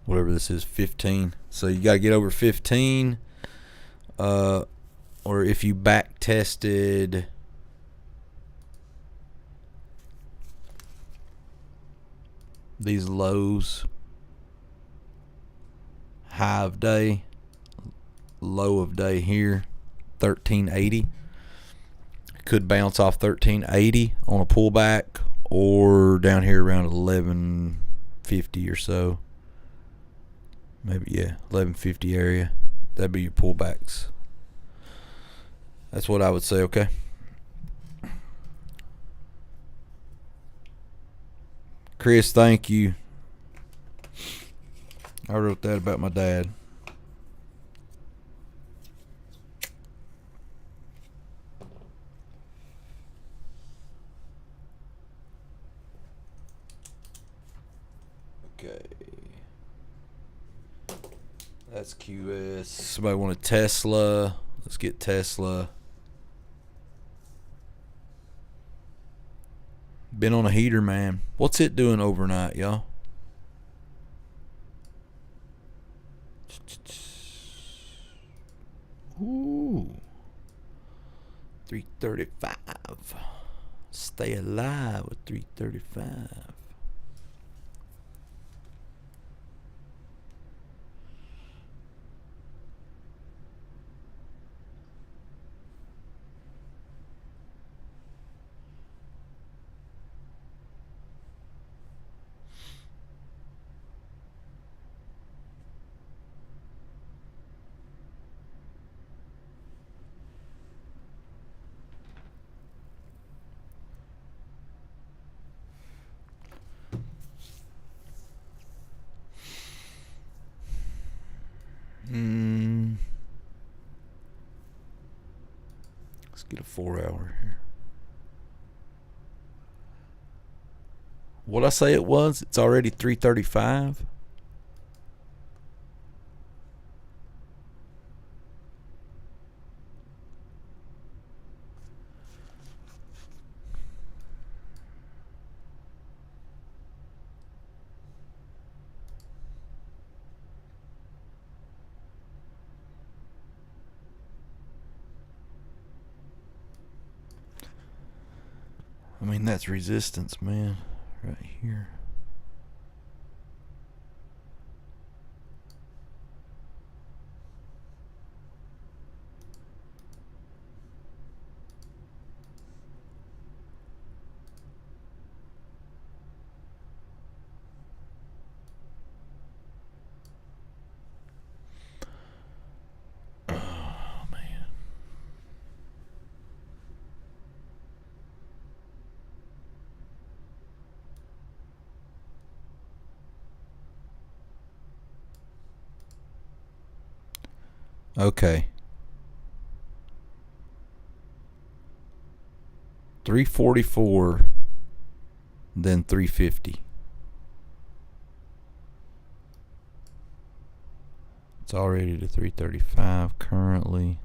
Whatever this is, 15. So you gotta get over 15. Or if you back tested these lows, high of day, low of day here, 1380. Could bounce off 1380 on a pullback, or down here around 1150 or so. Maybe, yeah, 1150 area. That'd be your pullbacks. That's what I would say, okay? Chris, thank you. I wrote that about my dad. Okay. That's QS. Somebody want a Tesla? Let's get Tesla. Been on a heater, man. What's it doing overnight, y'all? Ooh. 335. Stay alive with 335. Let's get a 4 hour here. What'd I say it was? It's already 335. I mean, that's resistance, man, right here. Okay. 344, then 350. It's already to 335 currently.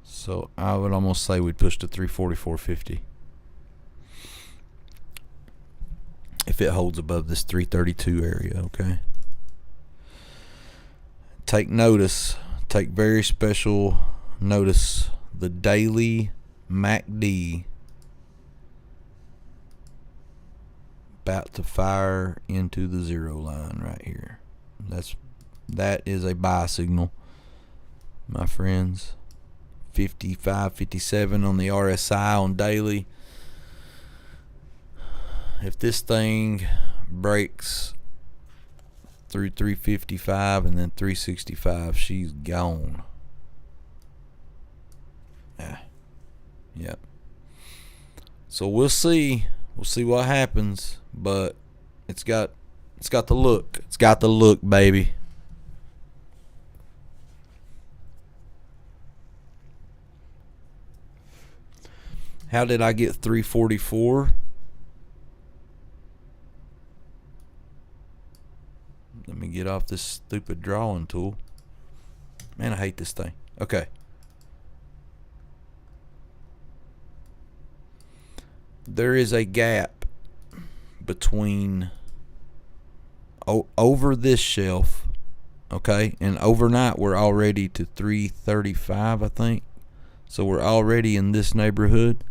So I would almost say we'd push to 344.50 if it holds above this 332 area, okay? Take notice, take very special notice, the daily MACD about to fire into the 0 line right here. That is a buy signal, my friends. 55, 57 on the RSI on daily. If this thing breaks through 355 and then 365, she's gone. Yep. So we'll see what happens, but it's got the look. It's got the look, baby. How did I get 344? Let me get off this stupid drawing tool. Man, I hate this thing. Okay. There is a gap between over this shelf, okay, and overnight we're already to 335, I think. So we're already in this neighborhood.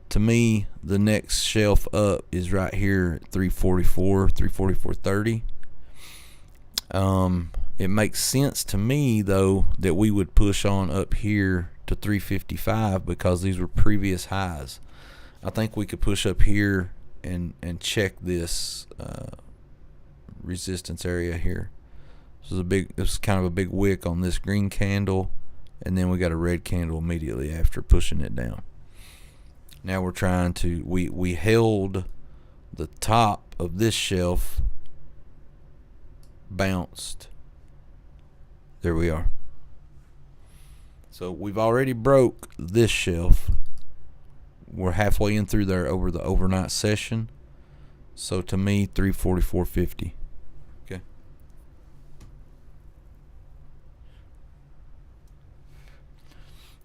To me, the next shelf up is right here at 344, 344.30. It makes sense to me, though, that we would push on up here to 355 because these were previous highs. I think we could push up here and check this resistance area here. This was kind of a big wick on this green candle, and then we got a red candle immediately after pushing it down. Now we're trying to, we held the top of this shelf, bounced. There we are. So we've already broke this shelf. We're halfway in through there over the overnight session. So to me, 344.50. Okay.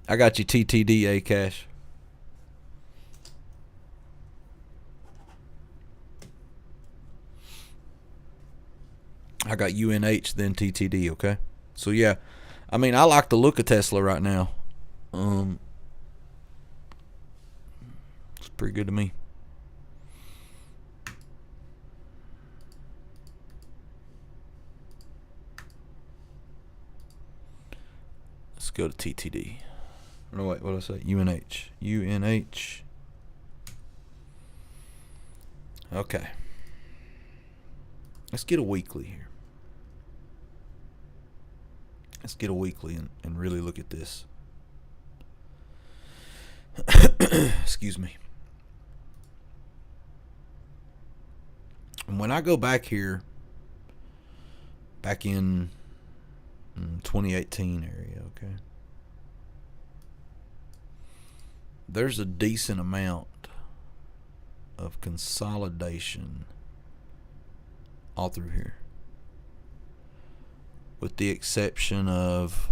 I got you TTD, A-Cash. I got UNH, then TTD, okay? So, yeah. I mean, I like the look of Tesla right now. pretty good to me. Let's go to TTD. No, wait, what did I say? UNH. UNH. Okay. Let's get a weekly here. Let's get a weekly and really look at this. Excuse me. And when I go back here, back in 2018 area, okay, there's a decent amount of consolidation all through here, with the exception of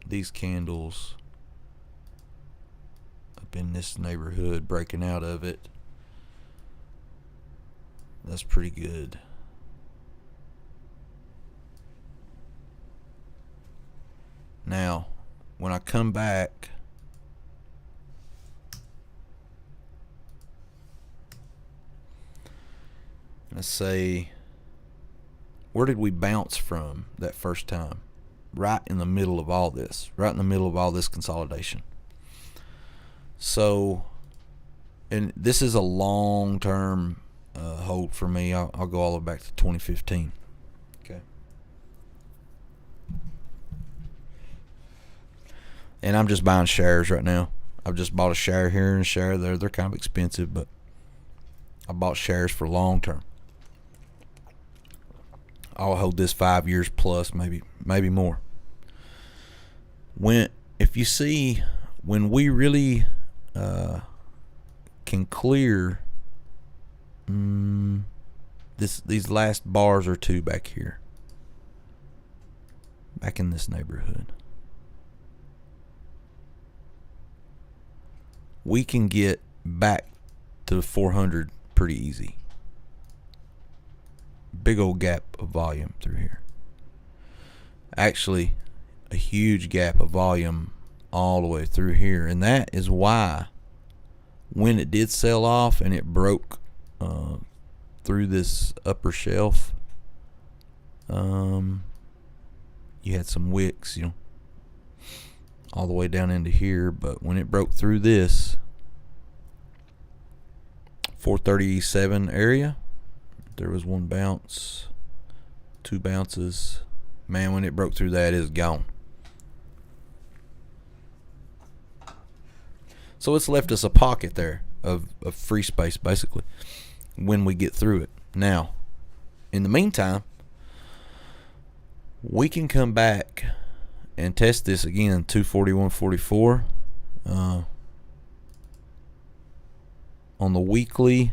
these candles up in this neighborhood breaking out of it. That's pretty good. Now, when I come back, let's say, where did we bounce from that first time? Right in the middle of all this. Right in the middle of all this consolidation. So, and this is a long-term hold for me. I'll go all the way back to 2015. Okay. And I'm just buying shares right now. I've just bought a share here and a share there. They're kind of expensive, but I bought shares for long term. I'll hold this 5 years plus, maybe more. If you see, when we really can clear these last bars or two back here, back in this neighborhood, we can get back to 400 pretty easy. Big old gap of volume through here. Actually, a huge gap of volume all the way through here. And that is why when it did sell off and it broke through this upper shelf, you had some wicks, all the way down into here. But when it broke through this 437 area, there was one bounce, two bounces. Man, when it broke through that, it's gone. So it's left us a pocket there of free space, basically, when we get through it. Now, in the meantime, we can come back and test this again, 241.44. On the weekly,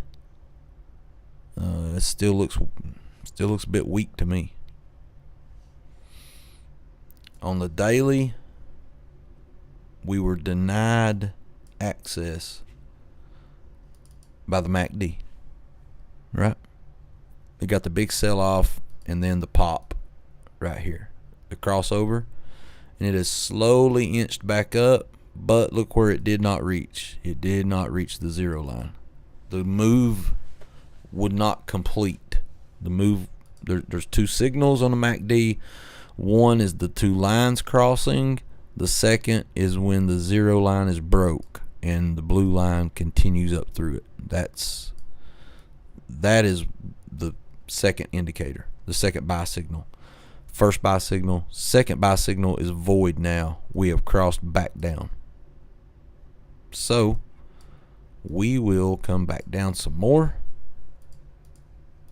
it still looks a bit weak to me. On the daily, we were denied access by the MACD, right? They got the big sell-off and then the pop right here, the crossover, and it has slowly inched back up, but look where it did not reach. It did not reach the zero line. The move would not complete. The move, there's two signals on the MACD. One is the two lines crossing. The second is when the zero line is broke and the blue line continues up through it. That is the second indicator, the second buy signal. First buy signal, second buy signal is void now. We have crossed back down. So we will come back down some more.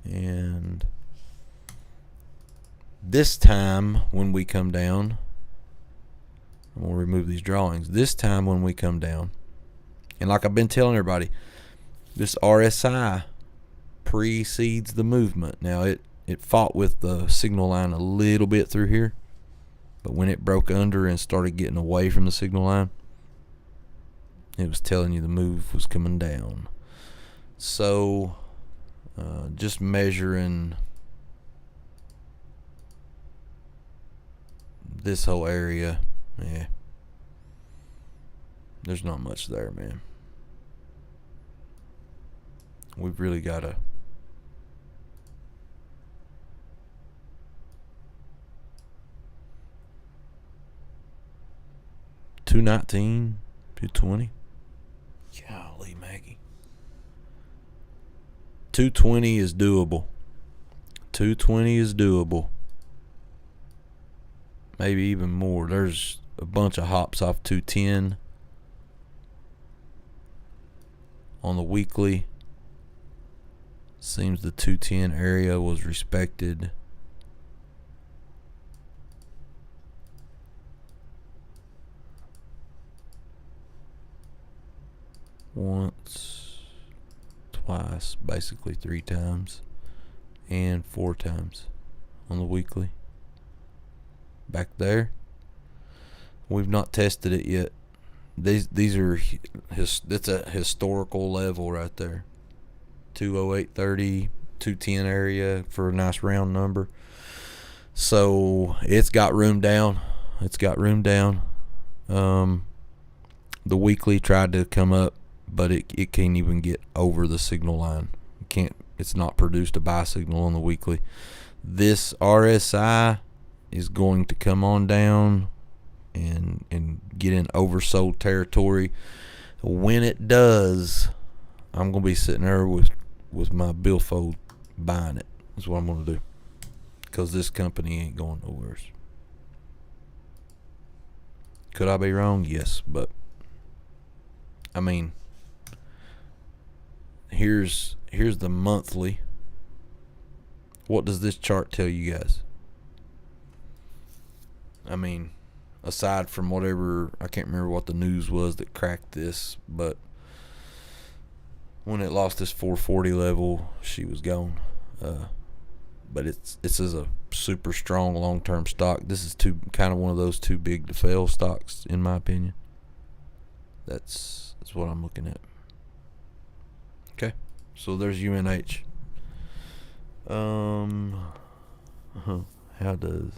And this time when we come down, I'm going to remove these drawings. This time when we come down, and like I've been telling everybody, this RSI precedes the movement. Now it fought with the signal line a little bit through here, but when it broke under and started getting away from the signal line, it was telling you the move was coming down. So just measuring this whole area, There's not much there, man. We've really got to. $219, $220. Golly, Maggie. $220 is doable. $220 is doable. Maybe even more. There's a bunch of hops off 210 on the weekly. Seems the 210 area was respected. Once, twice, basically 3 times, and 4 times on the weekly. Back there, we've not tested it yet. These are that's a historical level right there. 208.30, 210 area for a nice round number. So it's got room down. The weekly tried to come up, but it can't even get over the signal line. It's not produced a buy signal on the weekly. This RSI is going to come on down and get in oversold territory. When it does, I'm gonna be sitting there with my billfold buying it. That's what I'm gonna do, because this company ain't going nowhere. Could I be wrong? Yes, but I mean, here's the monthly. What does this chart tell you guys? I mean, aside from whatever, I can't remember what the news was that cracked this, but when it lost this 440 level, she was gone. But this is a super strong long-term stock. This is kind of one of those too big to fail stocks, in my opinion. That's what I'm looking at. Okay, so there's UNH. How does...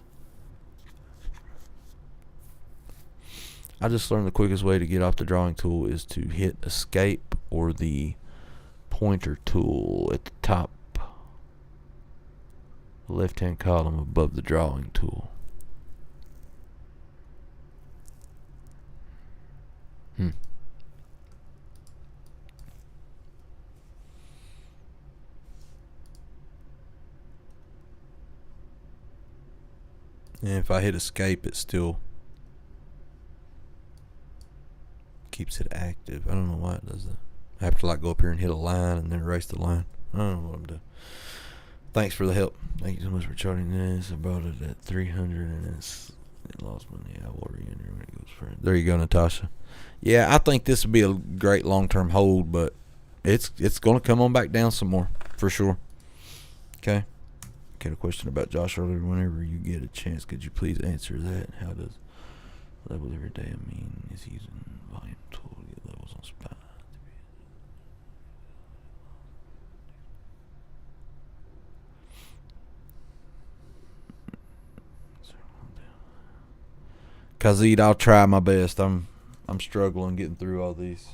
I just learned the quickest way to get off the drawing tool is to hit escape or the pointer tool at the top left hand column above the drawing tool. And if I hit escape, it still keeps it active. I don't know why it does that. I have to go up here and hit a line and then erase the line. I don't know what I'm doing. Thanks for the help. Thank you so much for charting this. I bought it at 300 and it lost money. I will re-enter when it goes for it. There you go, Natasha. Yeah, I think this would be a great long-term hold, but it's going to come on back down some more for sure. Okay. Got a question about Josh earlier. Whenever you get a chance, could you please answer that? How does level every day? I mean, is he using volume tool to get levels on spot? Kazid, I'll try my best. I'm struggling getting through all these.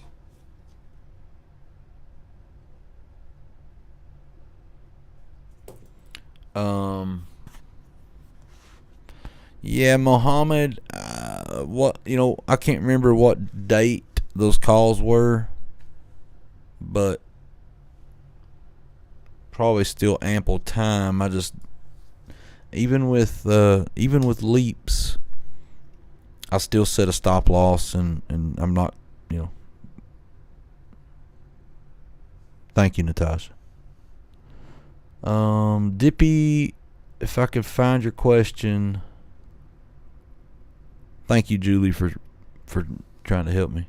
Yeah, Mohammed, I can't remember what date those calls were, but probably still ample time. Even with leaps, I still set a stop loss, and I'm not, Thank you, Natasha. Dippy, if I could find your question. Thank you, Julie, for trying to help me.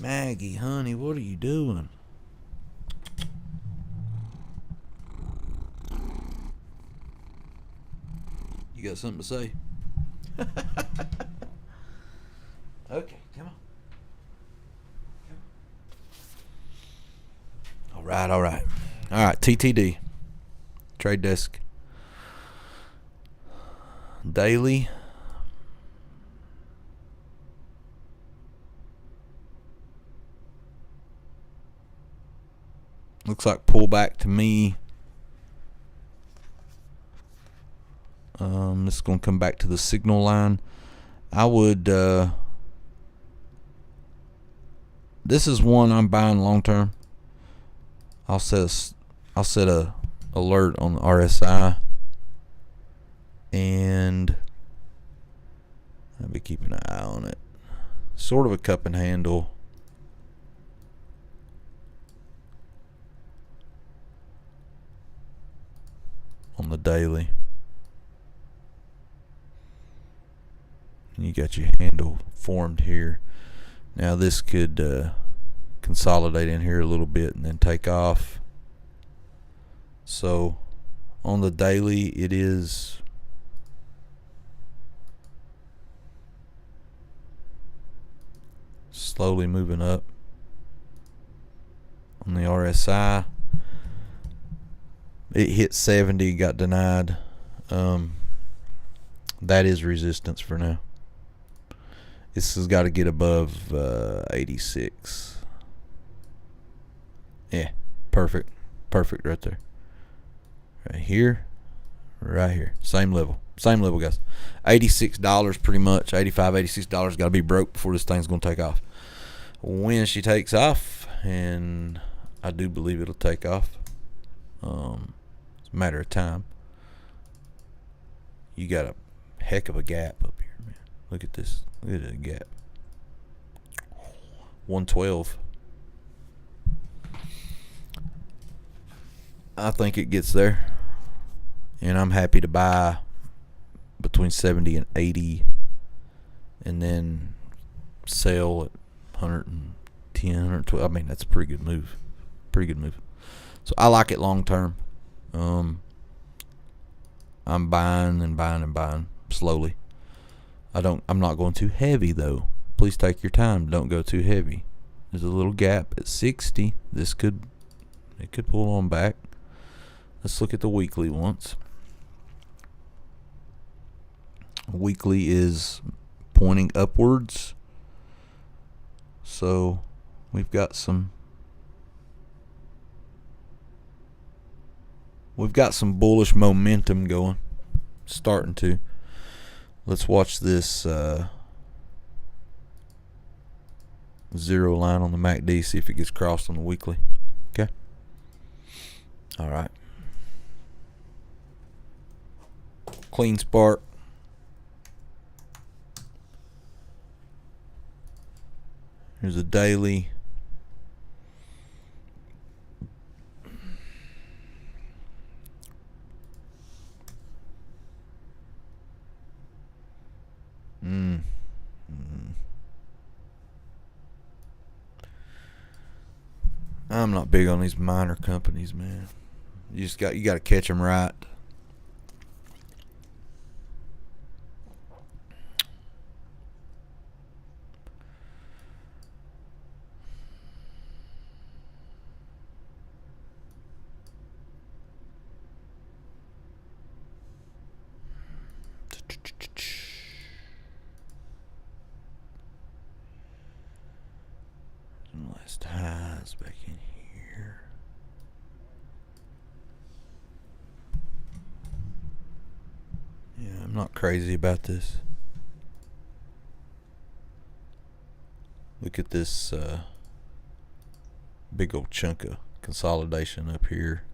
Maggie, honey, what are you doing? You got something to say? Okay, come on. All right, all right. All right, TTD. Trade desk. Daily. Looks like pullback to me. This is going to come back to the signal line. I would. This is one I'm buying long term. I'll set a alert on the RSI, and I'll be keeping an eye on it. Sort of a cup and handle. On the daily. And you got your handle formed here. Now this could consolidate in here a little bit and then take off. So on the daily, it is slowly moving up. On the RSI, it hit 70, got denied. That is resistance for now. This has got to get above 86. Yeah, perfect. Perfect right there. Right here. Right here. Same level. Same level, guys. $86 pretty much. $85, $86 got to be broke before this thing's going to take off. When she takes off, and I do believe it'll take off. It's a matter of time. You got a heck of a gap up here, man. Look at this. Look at that gap. 112. I think it gets there. And I'm happy to buy between 70 and 80 and then sell at 110, 112. I mean, that's a pretty good move. Pretty good move. So I like it long term. I'm buying and buying and buying slowly. I'm not going too heavy though. Please take your time. Don't go too heavy. There's a little gap at 60. It could pull on back. Let's look at the weekly once. Weekly is pointing upwards. So we've got some bullish momentum going. Starting to. Let's watch this zero line on the MACD, see if it gets crossed on the weekly. Okay. All right. Clean spark. Here's a daily. I'm not big on these minor companies, man. You got to catch them right. Last highs back in here. Yeah, I'm not crazy about this. Look at this big old chunk of consolidation up here.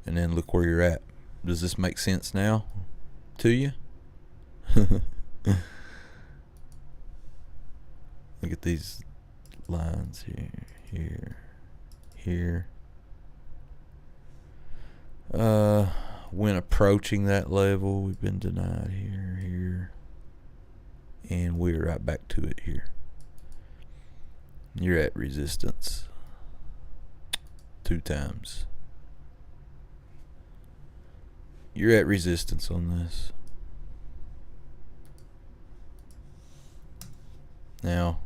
And then look where you're at. Does this make sense now to you? Look at these lines here. When approaching that level, we've been denied here, and we're right back to it here. You're at resistance 2 times. You're at resistance on this. Now,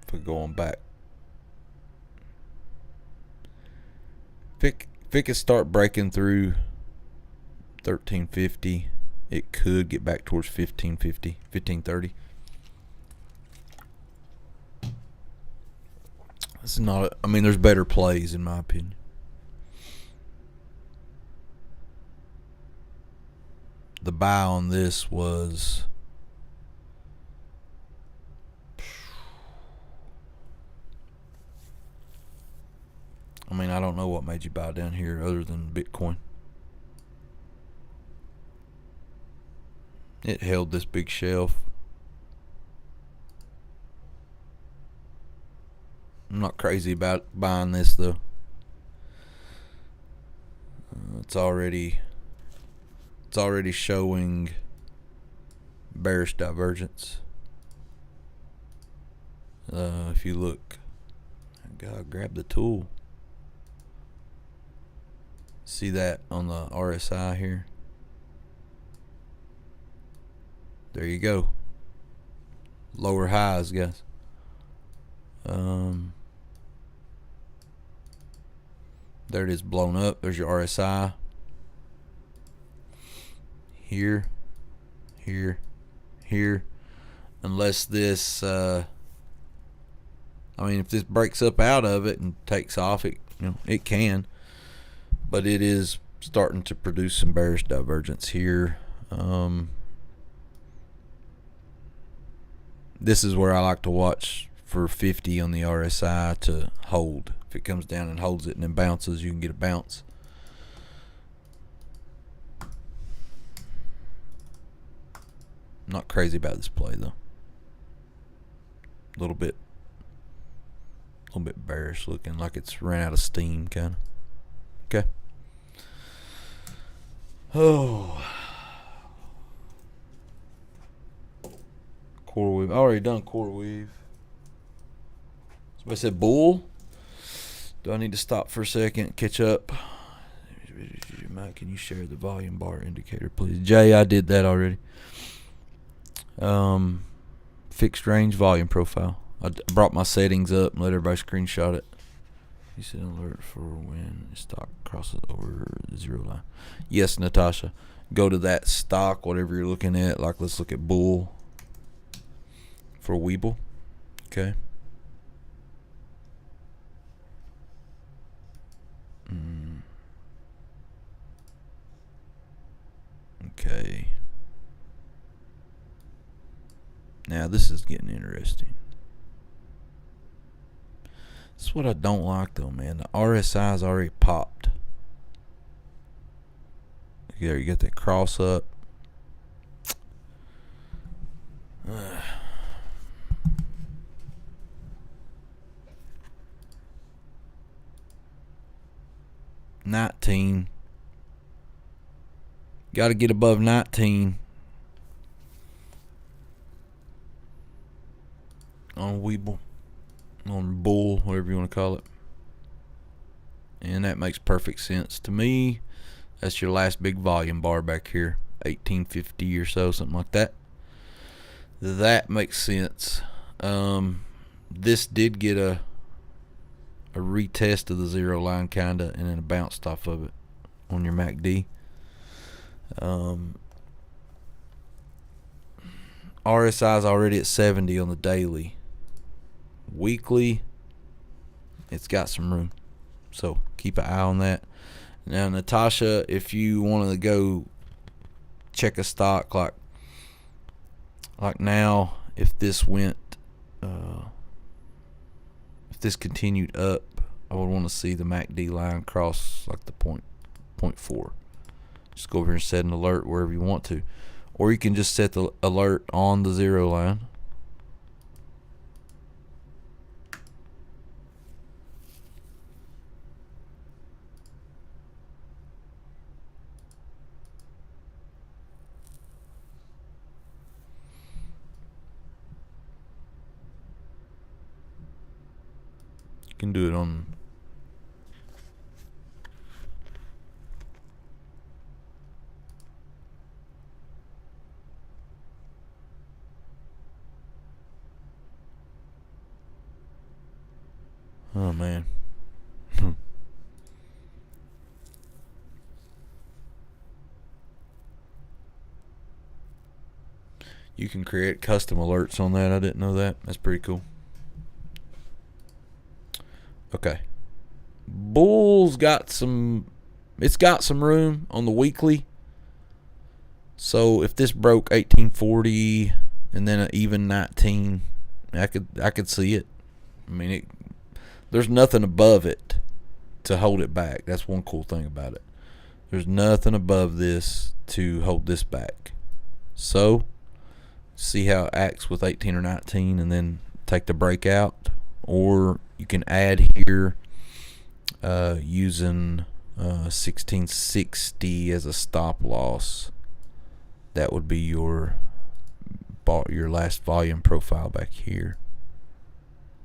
if we're going back, if it could start breaking through 1350, it could get back towards 1550, 1530. It's not, I mean, there's better plays in my opinion. The buy on this was, I mean, I don't know what made you buy down here other than Bitcoin. It held this big shelf. I'm not crazy about buying this though. It's already showing bearish divergence. If you look, I gotta grab the tool. See that on the RSI here? There you go. Lower highs, guys. There it is, blown up. There's your RSI. Here. Unless this, I mean, if this breaks up out of it and takes off, it can. But it is starting to produce some bearish divergence here. This is where I like to watch for 50 on the RSI to hold. If it comes down and holds it and then bounces, you can get a bounce. I'm not crazy about this play though. A little bit bearish looking, like it's ran out of steam kind of. Okay. Oh, Coreweave. I already done Coreweave. Somebody said bull. Do I need to stop for a second, catch up? Mike, can you share the volume bar indicator, please? Jay, I did that already. Fixed range volume profile. I brought my settings up and let everybody screenshot it. You said alert for when stock crosses over the zero line. Yes, Natasha. Go to that stock, whatever you're looking at. Like, let's look at bull for Weeble. Okay. Okay. Now this is getting interesting. This is what I don't like though, man. The RSI's already popped. There, you get that cross up. $19. Got to get above 19 on Weeble, on bull, whatever you want to call it. And that makes perfect sense to me. That's your last big volume bar back here, 1850 or so, something like that. That makes sense. This did get a retest of the zero line kinda, and then a bounced off of it on your MACD. RSI is already at 70 on the daily. Weekly, it's got some room, so keep an eye on that. Now, Natasha, if you want to go check a stock like now, if this went, if this continued up, I would want to see the MACD line cross like the point 4. Just go over here and set an alert wherever you want to. Or you can just set the alert on the zero line. You can do it on Oh, man. You can create custom alerts on that. I didn't know that. That's pretty cool. Okay. Bull's got some... It's got some room on the weekly. So if this broke 1840 and then an even 19, I could see it. I mean, there's nothing above it to hold it back. That's one cool thing about it. There's nothing above this to hold this back. So see how it acts with 18 or 19 and then take the breakout. Or you can add here using 1660 as a stop loss. That would be your last volume profile back here.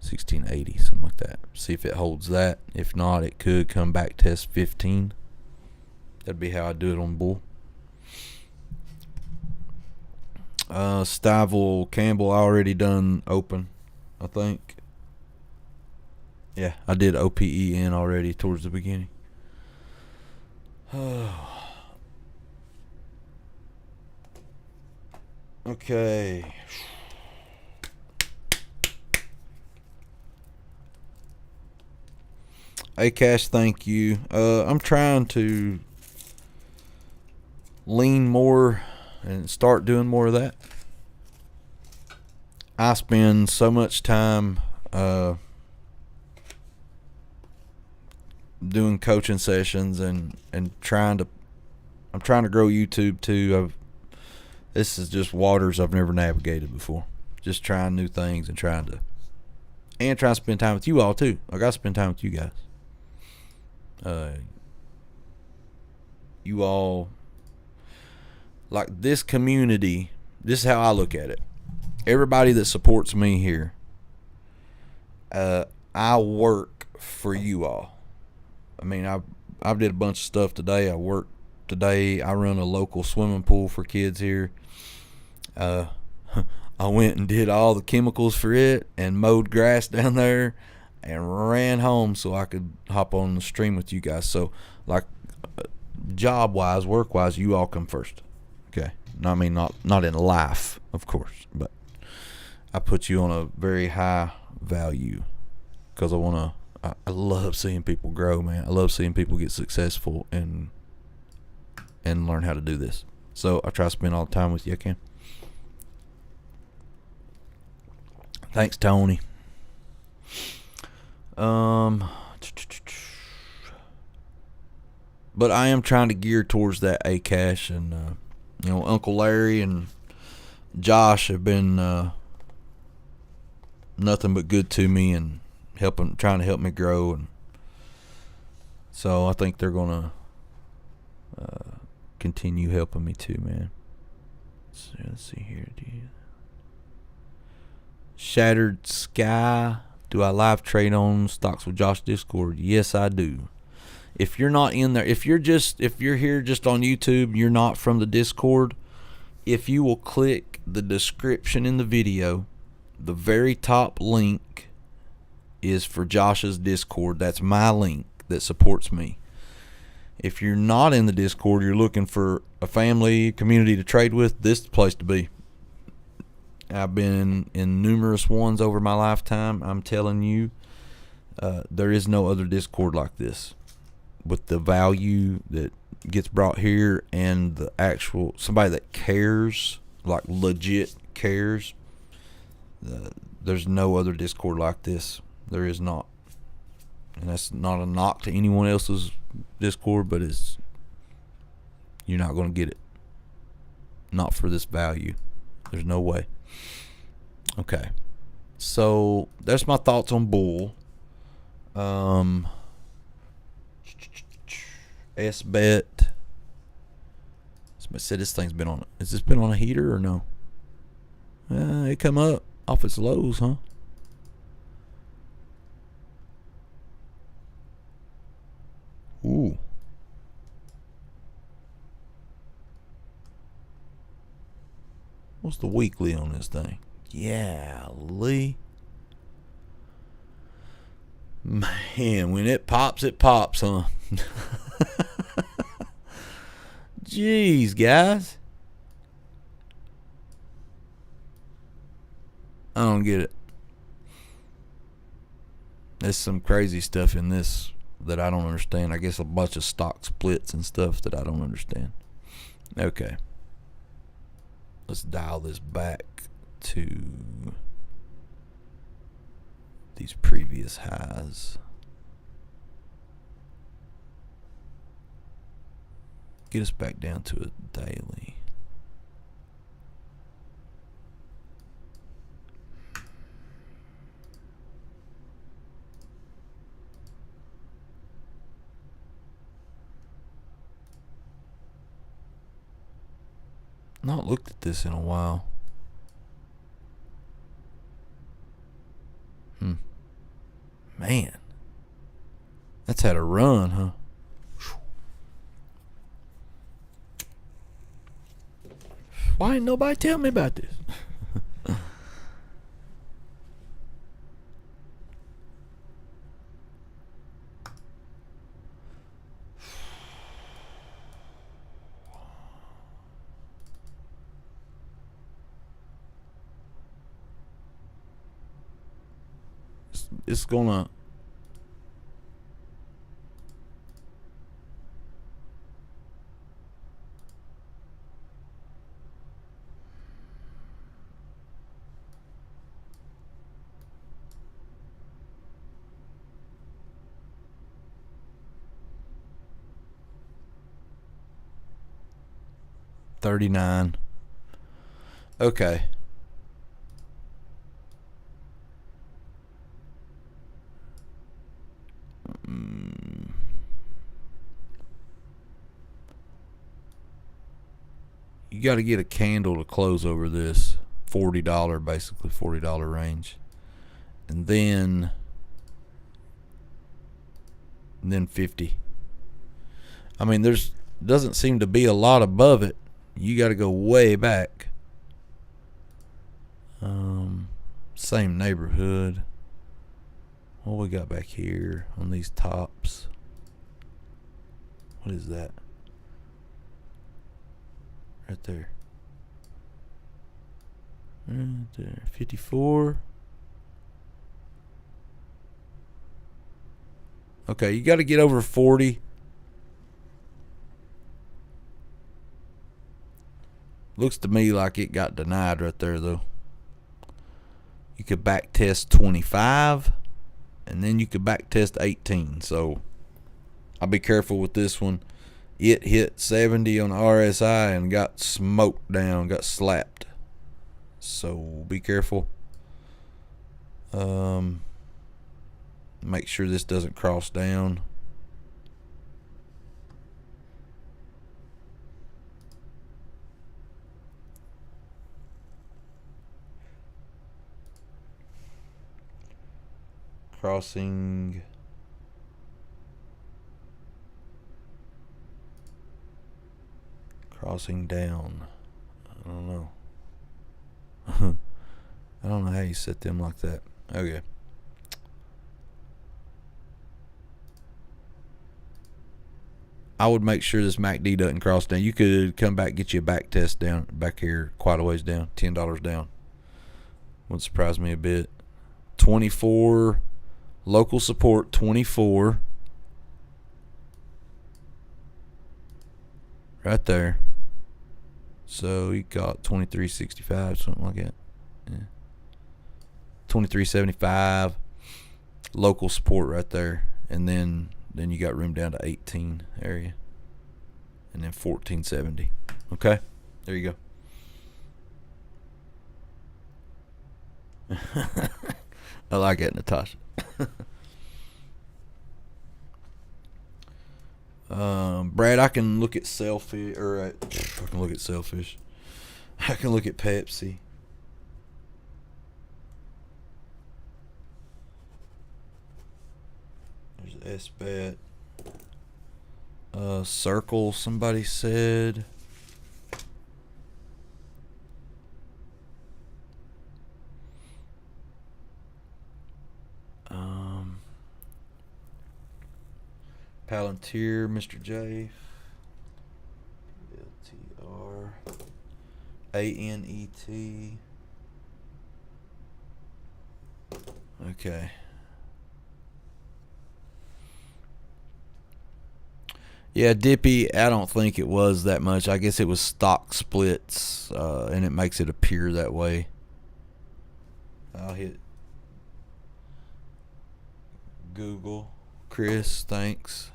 1680, something like that. See if it holds that. If not, it could come back test 15. That'd be how I do it on bull. Stivel Campbell, I already done open, I think. Yeah, I did OPEN already towards the beginning. Okay. Acash, thank you. I'm trying to lean more and start doing more of that. I spend so much time doing coaching sessions and trying to grow YouTube too. This is just waters I've never navigated before. Just trying new things and trying to spend time with you all too. I gotta spend time with you guys. You all, like this community, this is how I look at it. Everybody that supports me here, I work for you all. I mean, I did a bunch of stuff today. I worked today. I run a local swimming pool for kids here. I went and did all the chemicals for it and mowed grass down there and ran home so I could hop on the stream with you guys. So, like, job-wise, work-wise, you all come first. Okay? I mean, not in life, of course, but I put you on a very high value because I love seeing people grow, man. I love seeing people get successful and learn how to do this. So I try to spend all the time with you I can. Thanks, Tony. But I am trying to gear towards that Acash, and Uncle Larry and Josh have been nothing but good to me and trying to help me grow, and so I think they're gonna continue helping me too, man. Let's see here. Shattered Sky. Do I live trade on stocks with Josh Discord? Yes, I do. If you're not in there, if you're here just on YouTube, you're not from the Discord, if you will click the description in the video, the very top link is for Josh's Discord. That's my link that supports me. If you're not in the Discord, you're looking for a family, community to trade with, this is the place to be. I've been in numerous ones over my lifetime. I'm telling you, there is no other Discord like this, with the value that gets brought here and the actual somebody that cares, like legit cares. There's no other Discord like this. There is not. And that's not a knock to anyone else's Discord, but you're not going to get it. Not for this value. There's no way. Okay. So that's my thoughts on bull. S-bet. Somebody said this thing's been on. Has this been on a heater or no? It come up off its lows, huh? Ooh. What's the weekly on this thing? Yeah, Lee. Man, when it pops, huh? Jeez, guys. I don't get it. There's some crazy stuff in this that I don't understand. I guess a bunch of stock splits and stuff that I don't understand. Okay. Let's dial this back to these previous highs. Get us back down to a daily. Not looked at this in a while. Man, that's had a run, huh? Why ain't nobody tell me about this? It's gonna $39. Okay. You got to get a candle to close over this $40, basically $40 range, and then 50. I mean, there's doesn't seem to be a lot above it. You got to go way back. Same neighborhood. What we got back here on these tops? What is that? Right there. Right there. 54. Okay, you got to get over 40. Looks to me like it got denied right there, though. You could back test 25, and then you could back test 18. So I'll be careful with this one. It hit 70 on the RSI and got smoked down, got slapped. So be careful. Make sure this doesn't cross down. Crossing down. I don't know. I don't know how you set them like that. Okay. I would make sure this MACD doesn't cross down. You could come back, get you a back test down back here, quite a ways down, $10 down. Wouldn't surprise me a bit. 24 local support, 24 right there. So you got 23.65, something like that. Yeah. 23.75 local support right there, and then you got room down to 18 area, and then 14.70. Okay, there you go. I like it, Natasha. Brad, I can look at Selfish, or I can look at Selfish. I can look at Pepsi. There's SBET. Circle, somebody said. Palantir, Mr. J. LTR. ANET. Okay. Yeah, Dippy, I don't think it was that much. I guess it was stock splits, and it makes it appear that way. I'll hit Google. Chris, thanks.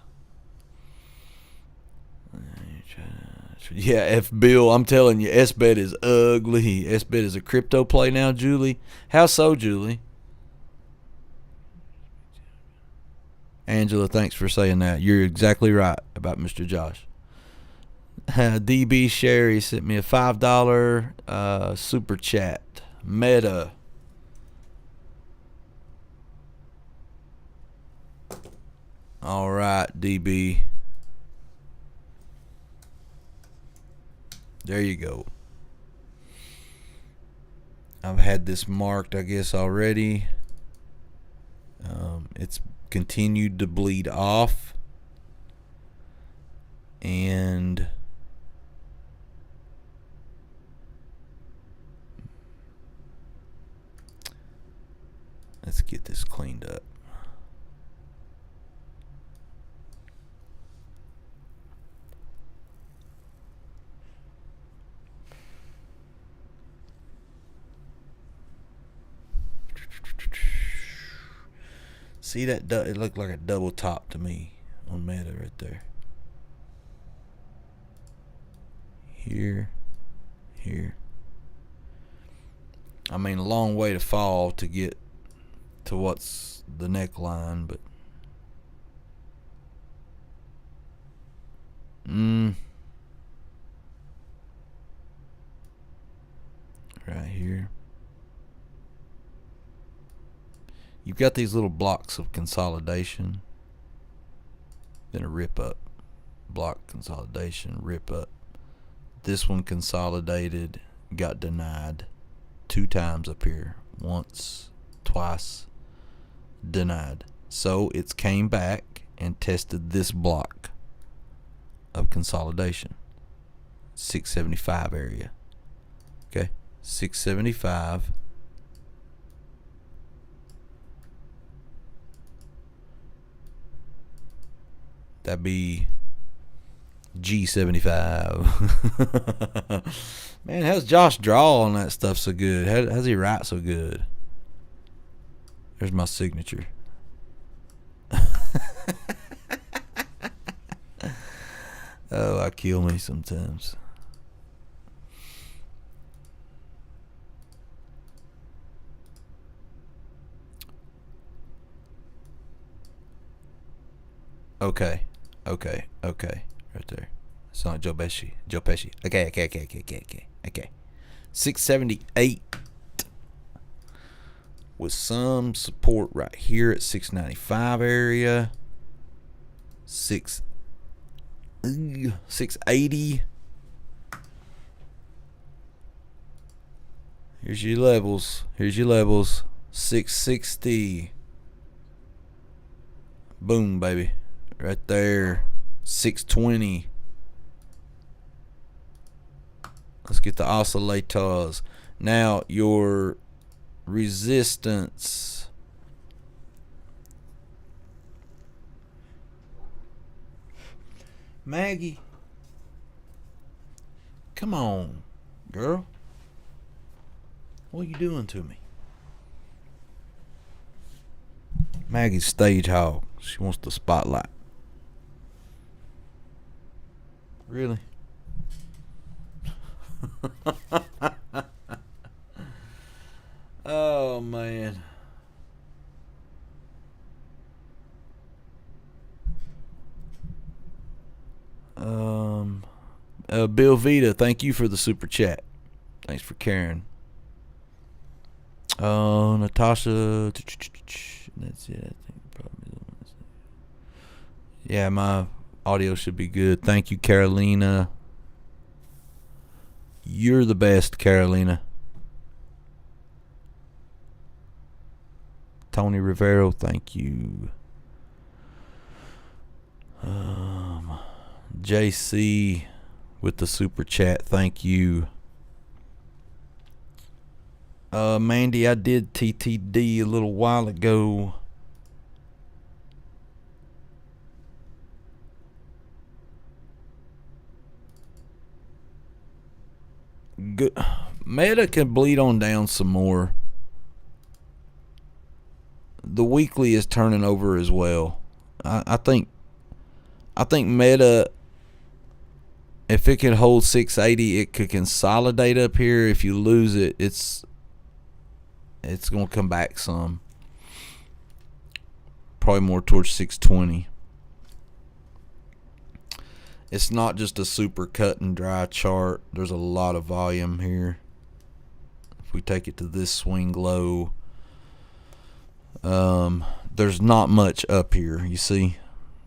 Yeah, F Bill, I'm telling you, SBet is ugly. SBet is a crypto play now, Julie. How so, Julie? Angela, thanks for saying that. You're exactly right about Mr. Josh. DB Sherry sent me a $5 super chat. Meta. All right, DB. There you go. I've had this marked, I guess, already. It's continued to bleed off. And let's get this cleaned up. See that? It looked like a double top to me on Meta right there. Here. I mean, a long way to fall to get to what's the neckline, but right here. You've got these little blocks of consolidation, then a rip up, block consolidation, rip up. This one consolidated, got denied 2 times up here, once, twice, denied. So it's came back and tested this block of consolidation, 675 area. Okay, 675. That'd be G75. Man, how's Josh draw on that stuff so good? How's he write so good? There's my signature. Oh, I kill me sometimes. Okay. Right there. Sound like Joe Pesci. Okay. 678 with some support right here at 695 area. 680. Here's your levels. 660. Boom, baby. Right there. 620. Let's get the oscillators. Now your resistance. Maggie. Come on, girl. What are you doing to me? Maggie's stage hog. She wants the spotlight. Really? Oh, man. Bill Vita, thank you for the super chat. Thanks for caring. Natasha. That's it. I think probably. Yeah, my audio should be good. Thank you, Carolina. You're the best, Carolina. Tony Rivero, thank you. JC with the super chat, thank you. Mandy, I did TTD a little while ago. Good. Meta can bleed on down some more. The weekly is turning over as well. I think Meta, if it can hold 680, it could consolidate up here. If you lose it, it's going to come back some. Probably more towards 620. It's not just a super cut and dry chart. There's a lot of volume here. If we take it to this swing low, there's not much up here. You see,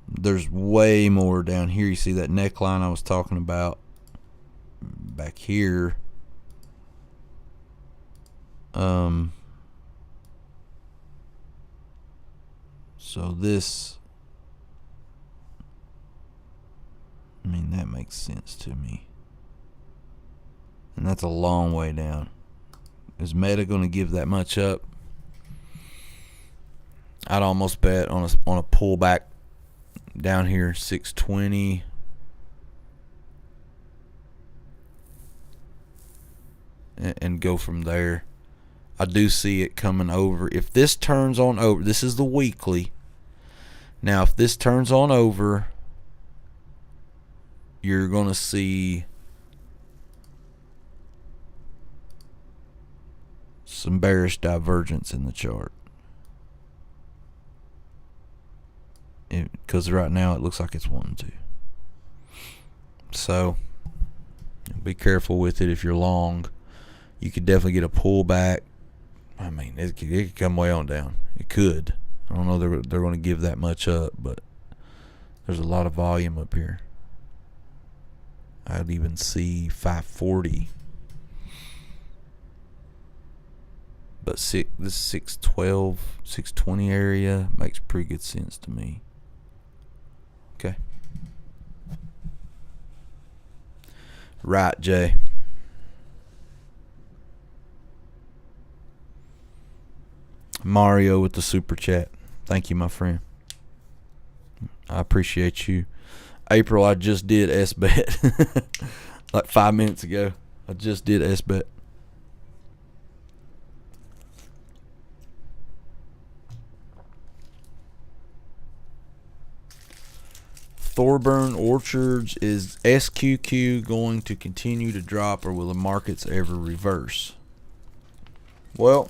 there's way more down here. You see that neckline I was talking about back here. So this, I mean, that makes sense to me. And that's a long way down. Is Meta going to give that much up? I'd almost bet on a pullback down here, 620. And go from there. I do see it coming over. If this turns on over, this is the weekly. Now, if this turns on over, you're going to see some bearish divergence in the chart. Because right now it looks like it's wanting to. So, be careful with it if you're long. You could definitely get a pullback. I mean, it could come way on down. It could. I don't know they're going to give that much up, but there's a lot of volume up here. I'd even see 540. But this 612, 620 area makes pretty good sense to me. Okay. Right, Jay. Mario with the super chat. Thank you, my friend. I appreciate you. April, I just did SBet. Like 5 minutes ago. I just did SBet. Thorburn Orchards, is SQQ going to continue to drop, or will the markets ever reverse? Well,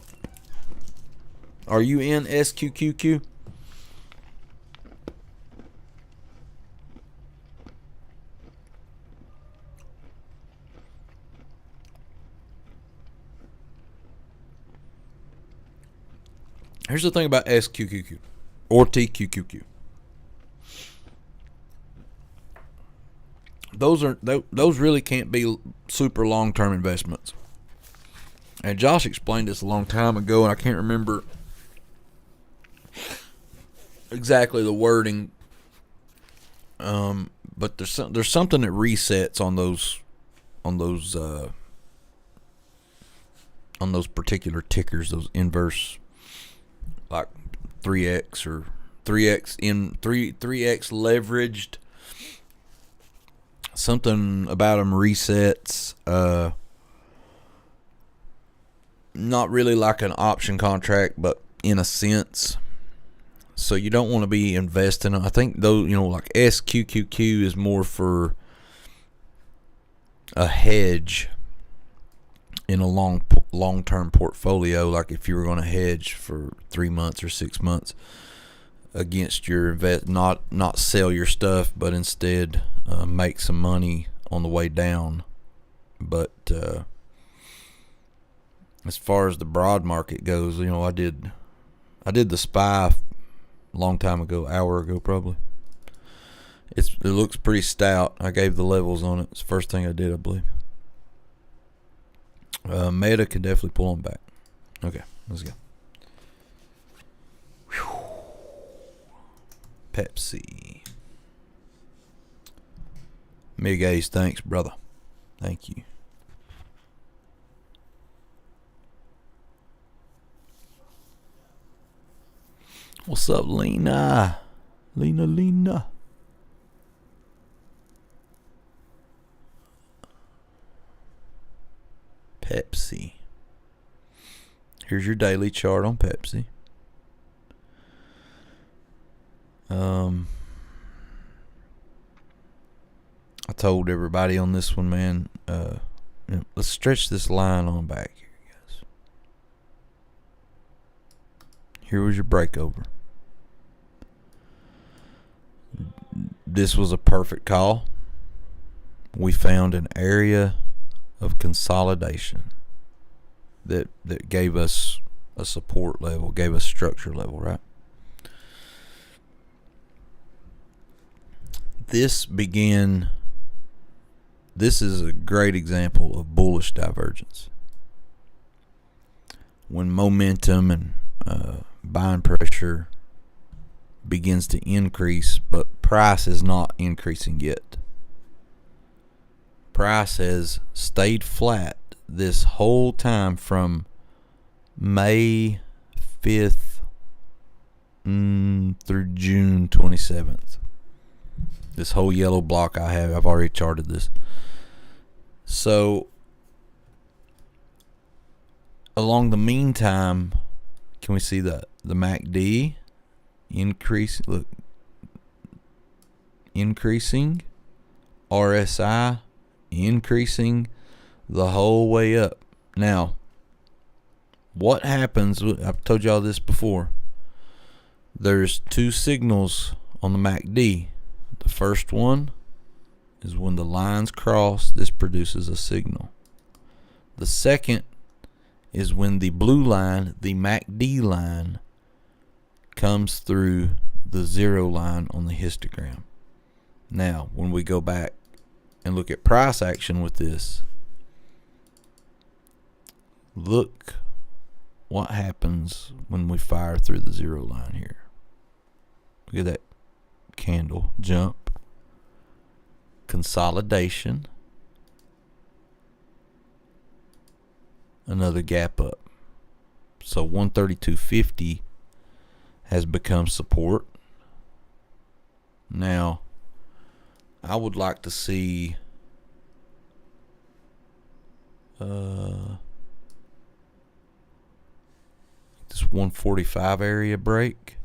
are you in SQQQ? Here's the thing about SQQQ or TQQQ. Those really can't be super long-term investments. And Josh explained this a long time ago, and I can't remember exactly the wording. But there's something that resets on those particular tickers, those inverse, like 3x or 3x in 3x leveraged. Something about them resets. Not really like an option contract, but in a sense. So you don't want to be investing. I think though, like SQQQ is more for a hedge in a long-term portfolio. Like if you were going to hedge for 3 months or 6 months against your not sell your stuff, but instead make some money on the way down. But as far as the broad market goes, I did the SPY a long time ago, hour ago probably. It looks pretty stout. I gave the levels on it. It's the first thing I did, I believe. Meta can definitely pull them back. Okay, let's go. Whew. Pepsi. Big Ace, thanks, brother. Thank you. What's up, Lena? Lena. Pepsi. Here's your daily chart on Pepsi. I told everybody on this one, man, let's stretch this line on back here, guys. Here was your breakover. This was a perfect call. We found an area of consolidation that gave us a support level, gave us structure level, right? This is a great example of bullish divergence. When momentum and buying pressure begins to increase, but price is not increasing yet. Price has stayed flat this whole time from May 5th through June 27th. This whole yellow block I've already charted this. So, along the meantime, can we see the MACD increase? Look, increasing, RSI increasing the whole way up. Now, what happens? I've told y'all this before. There's two signals on the MACD. The first one is when the lines cross, this produces a signal. The second is when the blue line, the MACD line, comes through the zero line on the histogram. Now, when we go back and look at price action with this, look what happens when we fire through the zero line here. Look at that candle jump. Consolidation. Another gap up. So 132.50 has become support. Now, I would like to see this 145 area break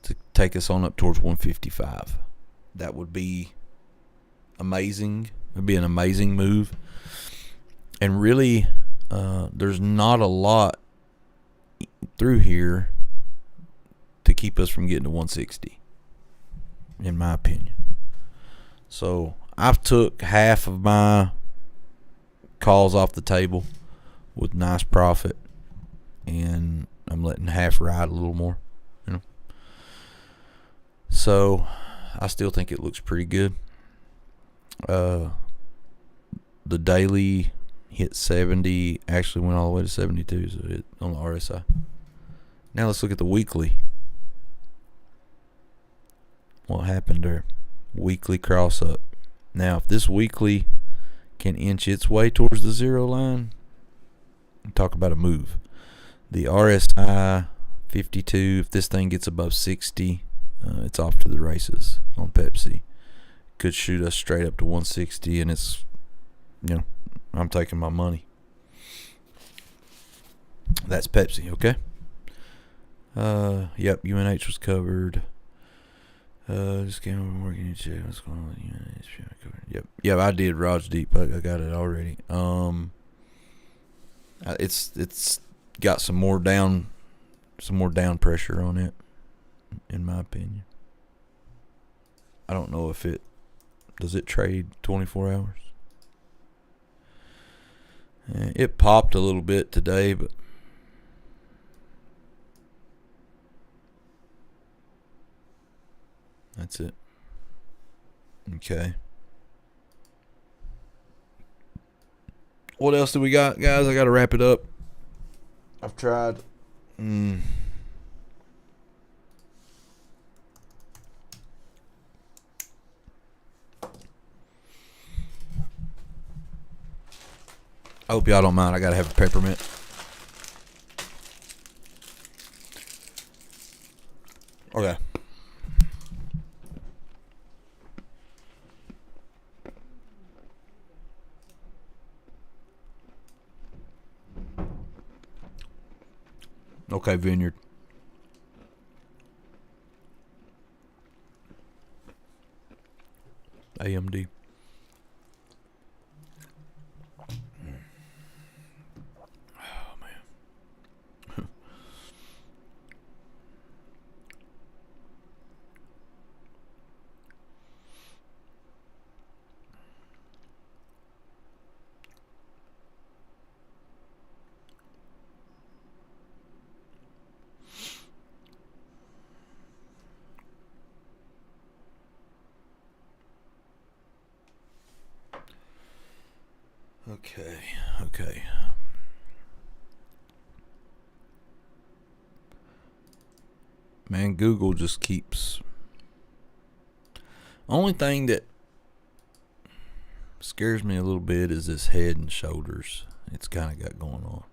to take us on up towards 155. That would be amazing. It would be an amazing move. And really, there's not a lot through here to keep us from getting to 160, in my opinion. So I've took half of my calls off the table with nice profit, and I'm letting half ride a little more, you know. So I still think it looks pretty good. The daily hit 70, actually went all the way to 72, so it on the RSI. Now let's look at the weekly. What happened there? Weekly cross up. Now, if this weekly can inch its way towards the zero line, talk about a move. The RSI 52, if this thing gets above 60, it's off to the races on Pepsi. Could shoot us straight up to 160, and it's, you know, I'm taking my money. That's Pepsi, okay? Yep, UNH was covered. Just came over working and check what's going on with UNH. Yep, I did Raj Deep. I got it already. It's got some more down pressure on it, in my opinion. I don't know if does it trade 24 hours. It popped a little bit today, but that's it. Okay. What else do we got, guys? I got to wrap it up. I've tried. I hope y'all don't mind. I gotta have a peppermint. Okay. Okay, Vineyard. AMD. Oh, man. Okay. Man, Google just keeps... Only thing that scares me a little bit is this head and shoulders it's kind of got going on.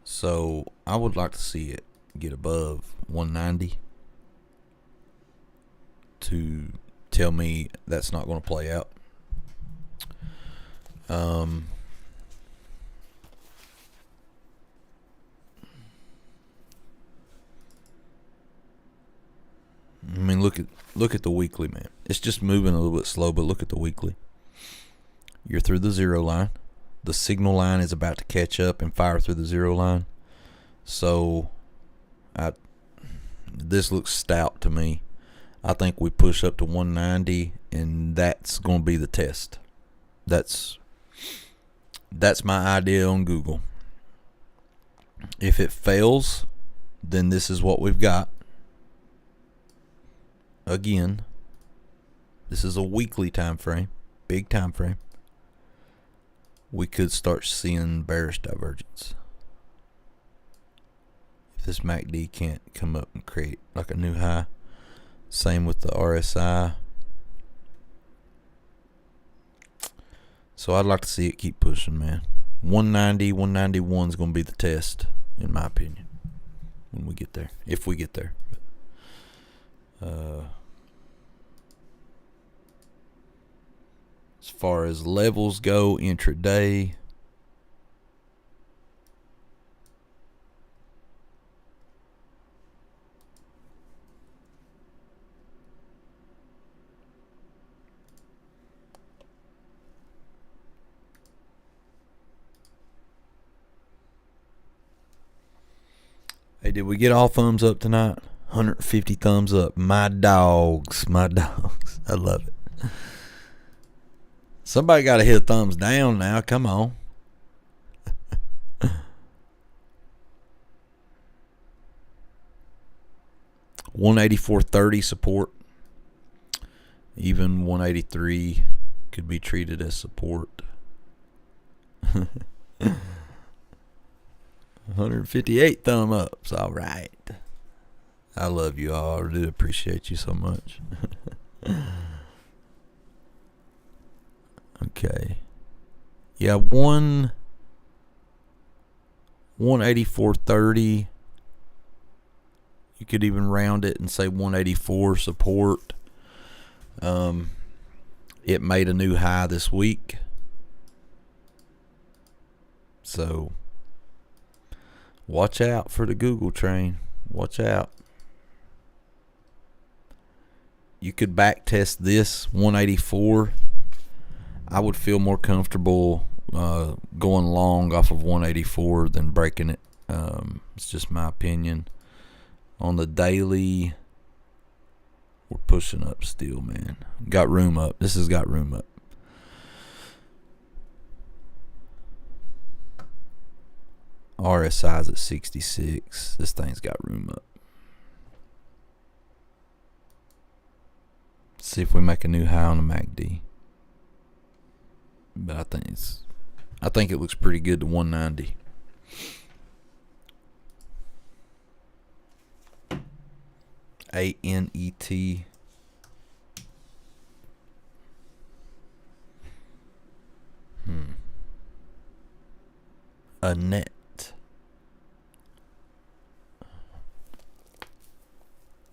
So I would like to see it get above 190 to tell me that's not going to play out. I mean, look at the weekly, man. It's just moving a little bit slow, but look at the weekly. You're through the zero line. The signal line is about to catch up and fire through the zero line. So, this looks stout to me. I think we push up to 190, and that's going to be the test. That's my idea on Google. If it fails, then this is what we've got. Again, this is a weekly time frame, big time frame. We could start seeing bearish divergence if this MACD can't come up and create like a new high. Same with the RSI. So I'd like to see it keep pushing, man. 190, 191 is going to be the test, in my opinion, when we get there, if we get there. As far as levels go, intraday, hey, did we get all thumbs up tonight? 150 thumbs up. My dogs. I love it. Somebody got to hit a thumbs down now. Come on. $184.30 support. Even 183 could be treated as support. 158 thumb ups. All right. I love you all. I do appreciate you so much. Okay. Yeah, 184.30. You could even round it and say 184 support. It made a new high this week. So watch out for the Google train. Watch out. You could back test this 184. I would feel more comfortable going long off of 184 than breaking it. It's just my opinion. On the daily, we're pushing up still, man. Got room up. This has got room up. RSI's at 66. This thing's got room up. See if we make a new high on the MACD. But I think it looks pretty good to 190. ANET. A net.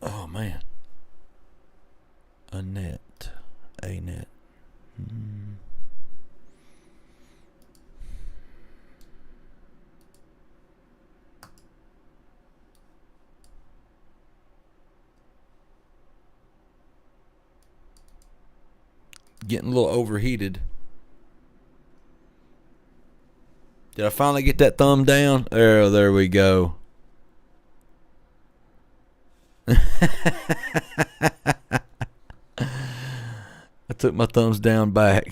Oh man. A net. A net. Getting a little overheated. Did I finally get that thumb down? There we go. I took my thumbs down back.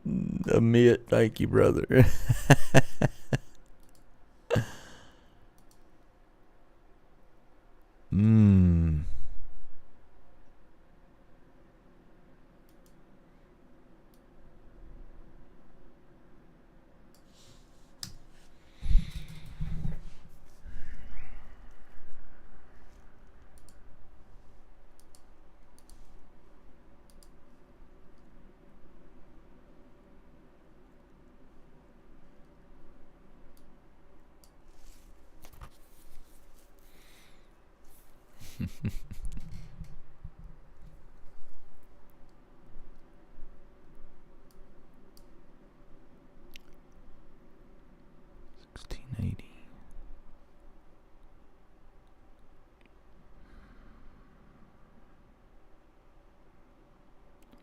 Amit, thank you, brother.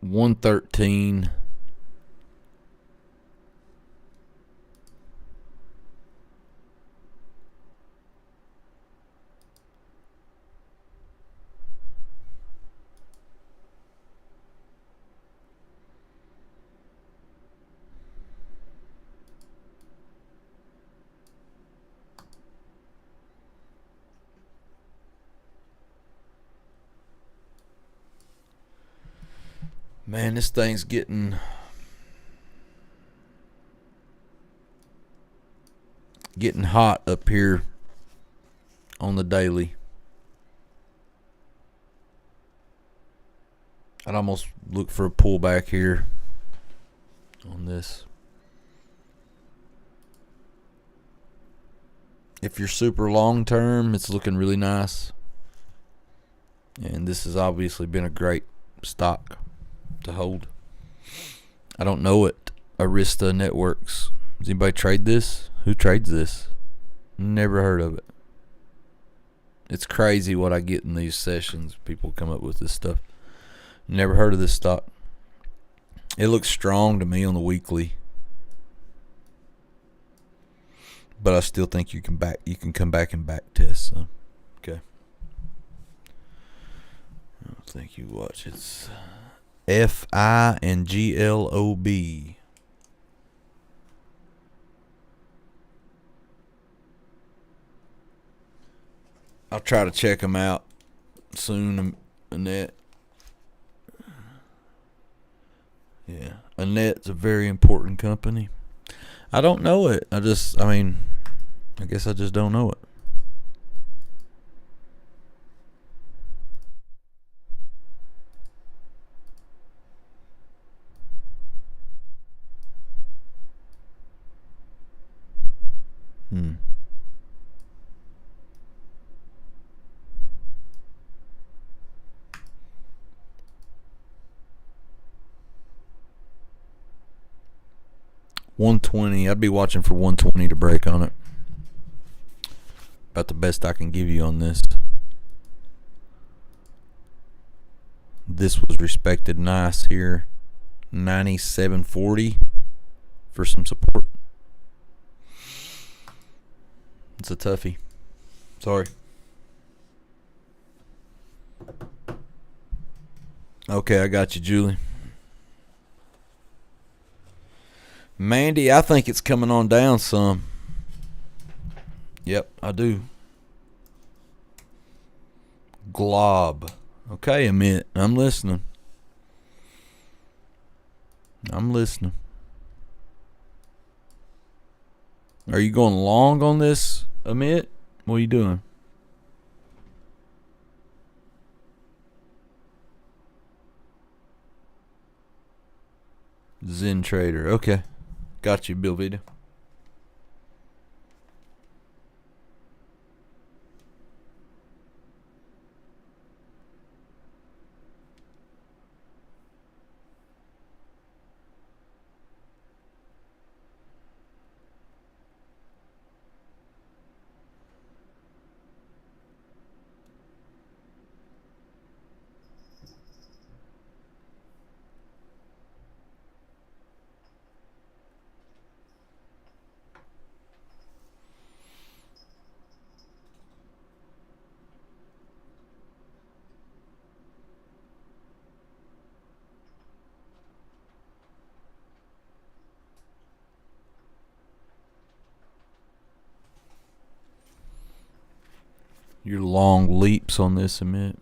$113. Man, this thing's getting hot up here on the daily. I'd almost look for a pullback here on this. If you're super long term, it's looking really nice. And this has obviously been a great stock to hold. I don't know it. Arista Networks. Does anybody trade this? Who trades this? Never heard of it. It's crazy what I get in these sessions. People come up with this stuff. Never heard of this stock. It looks strong to me on the weekly, but I still think you can come back and back test. So, okay. I don't think you watch. It's FI and GLOB. I'll try to check them out soon, Annette. Yeah, Annette's a very important company. I don't know it. I guess I just don't know it. $120. I'd be watching for $120 to break on it. About the best I can give you on this. This was respected nice here. 97.40 for some support. It's a toughie. Sorry. Okay, I got you, Julie. Mandy, I think it's coming on down some. Yep, I do. Glob. Okay, Amit, I'm listening. Are you going long on this, Amit? What are you doing? Zen Trader. Okay. Got you, Bill Vita. Your long leaps on this, Amit.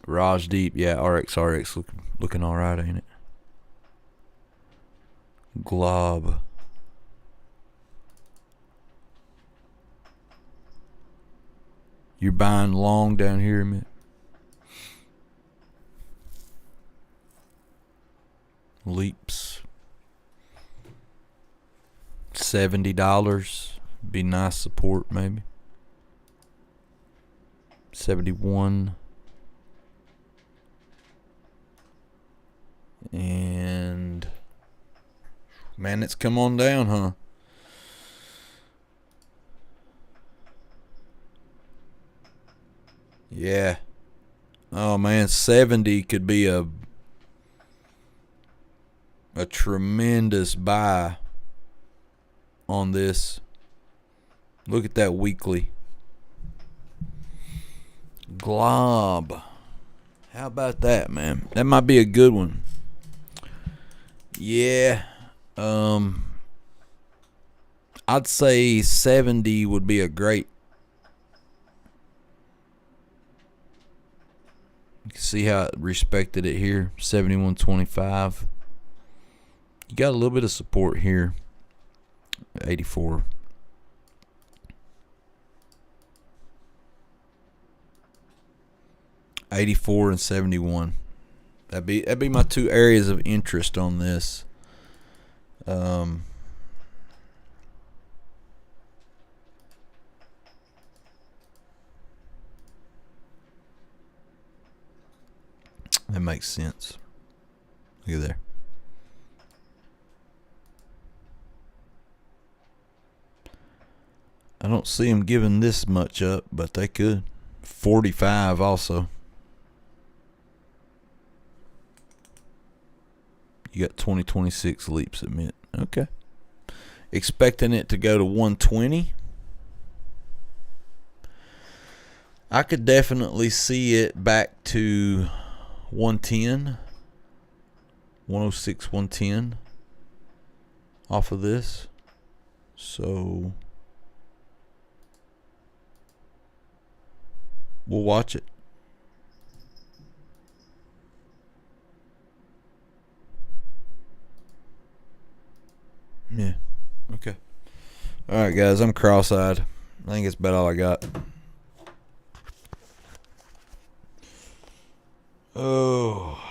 Rajdeep, yeah, RX looking all right, ain't it? Glob. You're buying long down here, Amit. Leaps. $70. Be nice support, maybe. 71. And man, it's come on down, huh? Yeah. Oh man, 70 could be a tremendous buy on this. Look at that weekly. Glob. How about that, man? That might be a good one. Yeah. I'd say 70 would be a great. You can see how it respected it here. 71.25. You got a little bit of support here. 84. $84 and $71. That'd be my two areas of interest on this. That makes sense. Look at there. I don't see them giving this much up, but they could. 45 also. You got 2026 leaps, Admit. Okay. Expecting it to go to 120. I could definitely see it back to 110. 106, 110 off of this. So we'll watch it. Yeah. Okay. All right, guys. I'm cross-eyed. I think it's about all I got. Oh.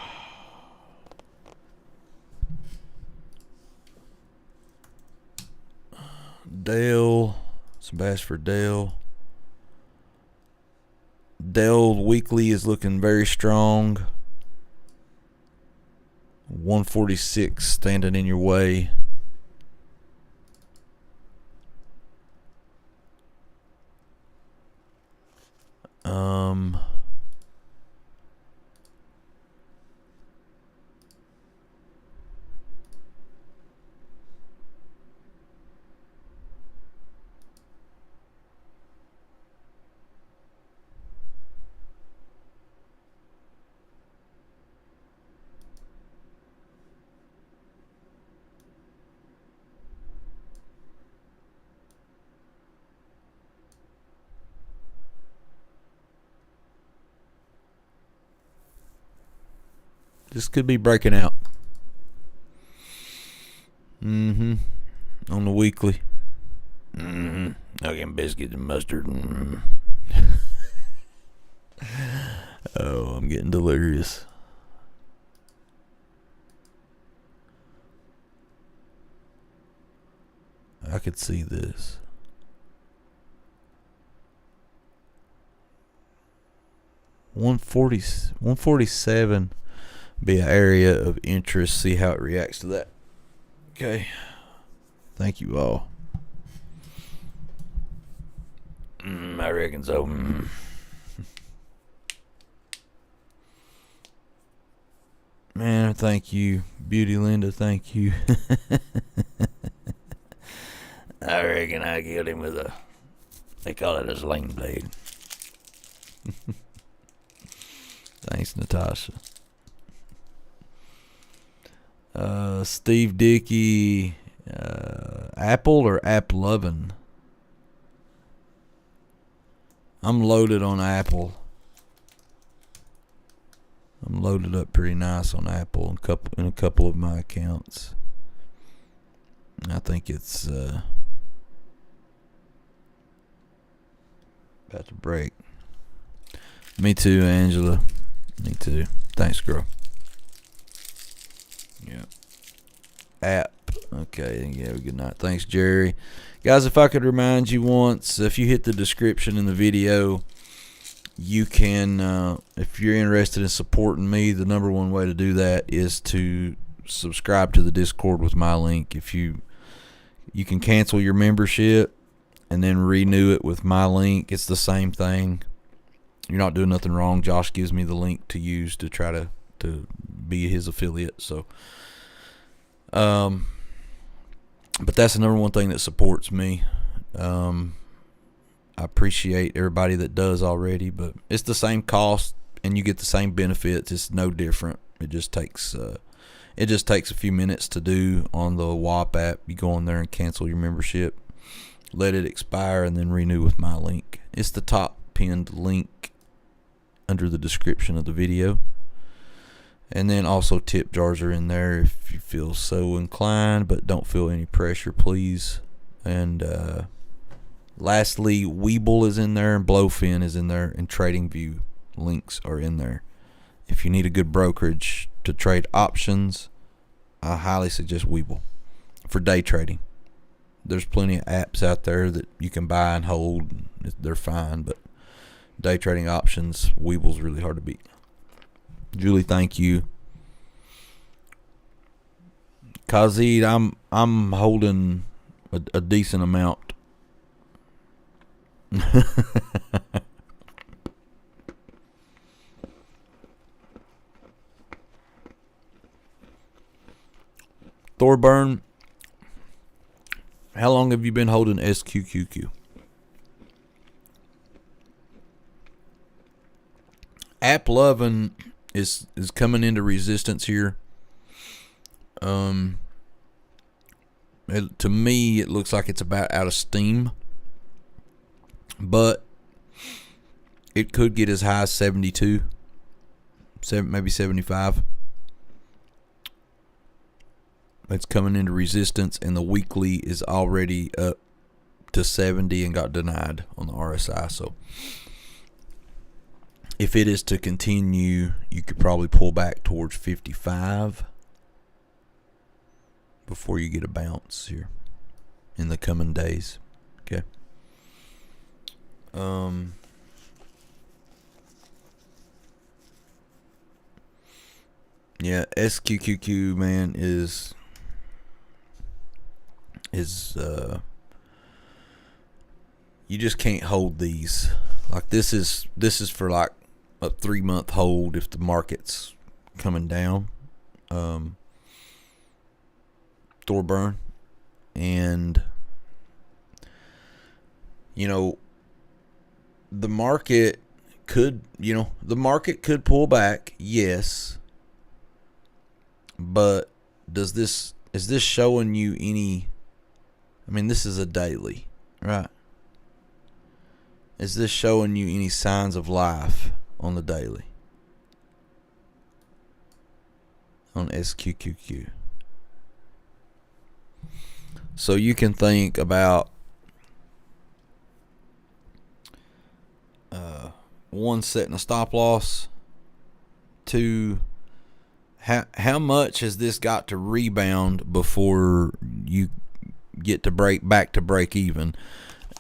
Dale. Some bass for Dale. Dale weekly is looking very strong. 146 standing in your way. This could be breaking out. On the weekly. Again, biscuit and mustard. Oh, I'm getting delirious. I could see this. $147 be an area of interest. See how it reacts to that. Okay. Thank you all. I reckon so. Man, thank you. Beauty Linda, thank you. I reckon I killed him with a, they call it a sling blade. Thanks, Natasha. Steve Dickey, Apple or Apple Oven? I'm loaded on Apple. I'm loaded up pretty nice on Apple in a couple of my accounts. I think it's about to break. Me too, Angela. Me too. Thanks, girl. Yeah. App. Okay. Yeah. Good night. Thanks, Jerry. Guys, if I could remind you once, if you hit the description in the video, you can, if you're interested in supporting me, the number one way to do that is to subscribe to the Discord with my link. If you can cancel your membership and then renew it with my link. It's the same thing. You're not doing nothing wrong. Josh gives me the link to use to try to be his affiliate. So, but that's the number one thing that supports me. I appreciate everybody that does already, but it's the same cost and you get the same benefits. It's no different. It just takes a few minutes to do on the WAP app. You go on there and cancel your membership, let it expire, and then renew with my link. It's the top pinned link under the description of the video. And then also tip jars are in there if you feel so inclined, but don't feel any pressure, please. And lastly, Weeble is in there and Blowfin is in there, and TradingView links are in there. If you need a good brokerage to trade options, I highly suggest Weeble for day trading. There's plenty of apps out there that you can buy and hold. They're fine, but day trading options, Weeble's really hard to beat. Julie, thank you. Kazid, I'm holding a decent amount. Thorburn, how long have you been holding SQQQ? App Lovin' is coming into resistance here. To me, it looks like it's about out of steam, but it could get as high as 72, maybe 75. It's coming into resistance, and the weekly is already up to 70 and got denied on the RSI. So if it is to continue, you could probably pull back towards 55 before you get a bounce here in the coming days. Okay. Yeah, SQQQ, man, is you just can't hold these. Like this is for like a 3-month hold if the market's coming down. Thorburn, and the market could pull back, yes, but is this showing you any? I mean, this is a daily, right? Is this showing you any signs of life on the daily on SQQQ? So you can think about one, setting a stop loss. Two, how much has this got to rebound before you get to back to break even.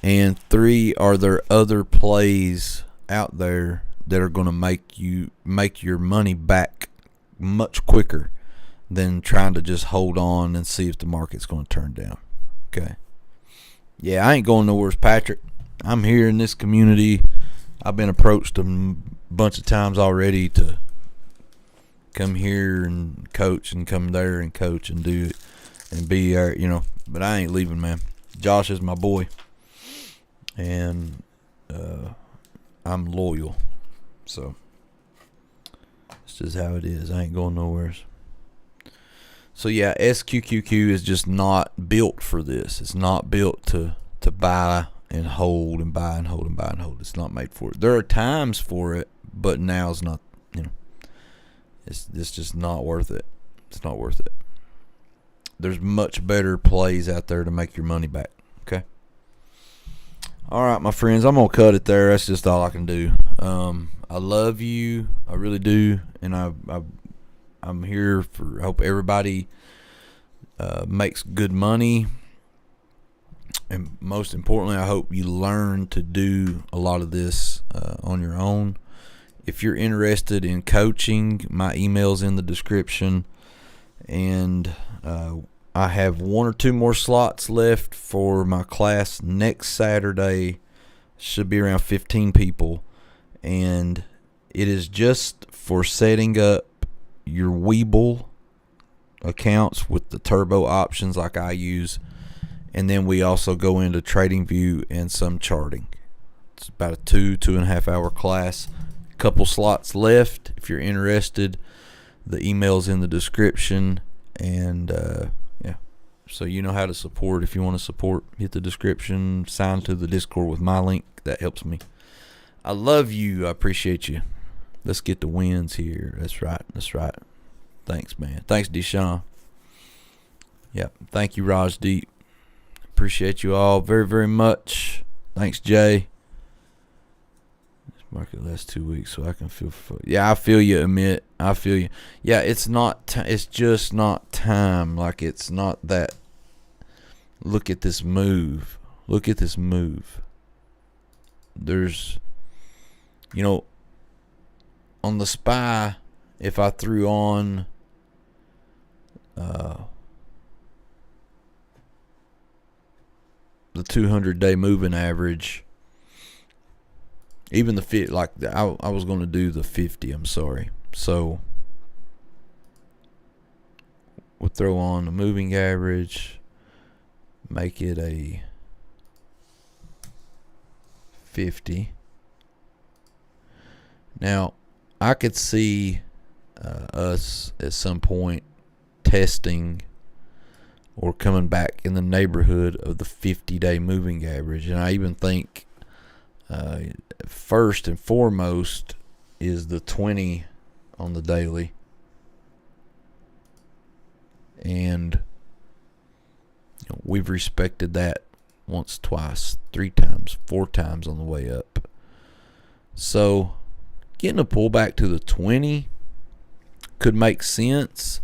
And 3, are there other plays out there that are going to make your money back much quicker than trying to just hold on and see if the market's going to turn down? Okay. Yeah, I ain't going nowhere, Patrick. I'm here in this community. I've been approached a bunch of times already to come here and coach, and come there and coach and do it and be there, but I ain't leaving, man. Josh is my boy, and I'm loyal, so it's just how it is. I ain't going nowhere. So yeah, SQQQ is just not built for this. It's not built to buy and hold and buy and hold and buy and hold. It's not made for it. There are times for it, but now's not. It's just not worth it. It's not worth it. There's much better plays out there to make your money back. Okay. All right, my friends, I'm gonna cut it there. That's just all I can do. I love you. I really do, and I'm here for. I hope everybody makes good money, and most importantly, I hope you learn to do a lot of this on your own. If you're interested in coaching, my email's in the description, and I have 1 or 2 more slots left for my class next Saturday. Should be around 15 people, and it is just for setting up your Weeble accounts with the turbo options like I use, and then we also go into TradingView and some charting. It's about a 2.5 hour class. Couple slots left. If you're interested, the email's in the description, and yeah, so you know how to support. If you want to support, hit the description, sign to the Discord with my link. That helps me. I love you. I appreciate you. Let's get the wins here. That's right. Thanks, man. Thanks, Deshaun. Yep. Thank you, Rajdeep. Appreciate you all very, very much. Thanks, Jay. Market last 2 weeks, so I can feel. Yeah, I feel you, Amit. I feel you. Yeah, it's not. It's just not time. Like, it's not that. Look at this move. Look at this move. There's, on the SPY, if I threw on the 200-day moving average. Even the 50, like I was going to do the 50. I'm sorry. So we'll throw on the moving average, make it a 50. Now I could see us at some point testing or coming back in the neighborhood of the 50-day moving average, and I even think. First and foremost is the 20 on the daily, and we've respected that once, twice, 3 times, 4 times on the way up. So getting a pullback to the 20 could make sense,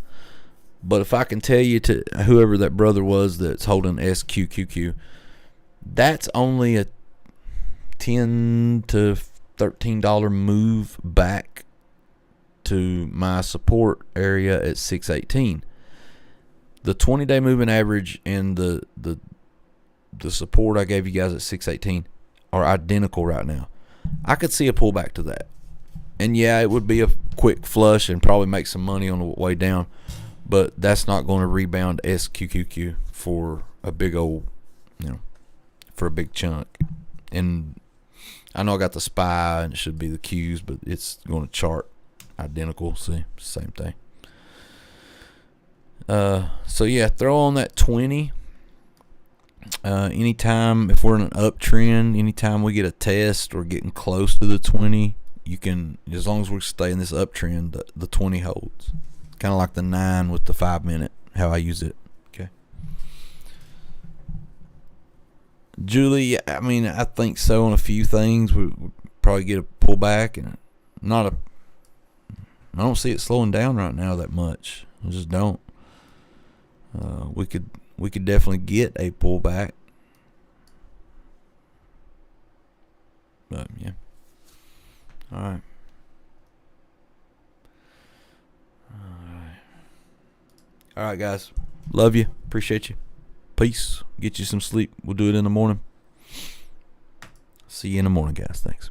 but if I can tell you, to whoever that brother was that's holding SQQQ, that's only a $10 to $13 move back to my support area at 618. The 20-day moving average and the support I gave you guys at 618 are identical right now. I could see a pullback to that, and yeah, it would be a quick flush and probably make some money on the way down, but that's not going to rebound SQQQ for a big old, for a big chunk. And I know I got the SPY and it should be the Qs, but it's going to chart identical. See, same thing. So yeah, throw on that 20. Anytime, if we're in an uptrend, anytime we get a test or getting close to the 20, you can, as long as we stay in this uptrend, the 20 holds. Kind of like the 9 with the 5 minute, how I use it. Okay. Julie, I mean, I think so on a few things. We probably get a pullback, and I don't see it slowing down right now that much. I just don't. We we could definitely get a pullback. But yeah. Alright. Alright, guys. Love you. Appreciate you. Peace. Get you some sleep. We'll do it in the morning. See you in the morning, guys. Thanks.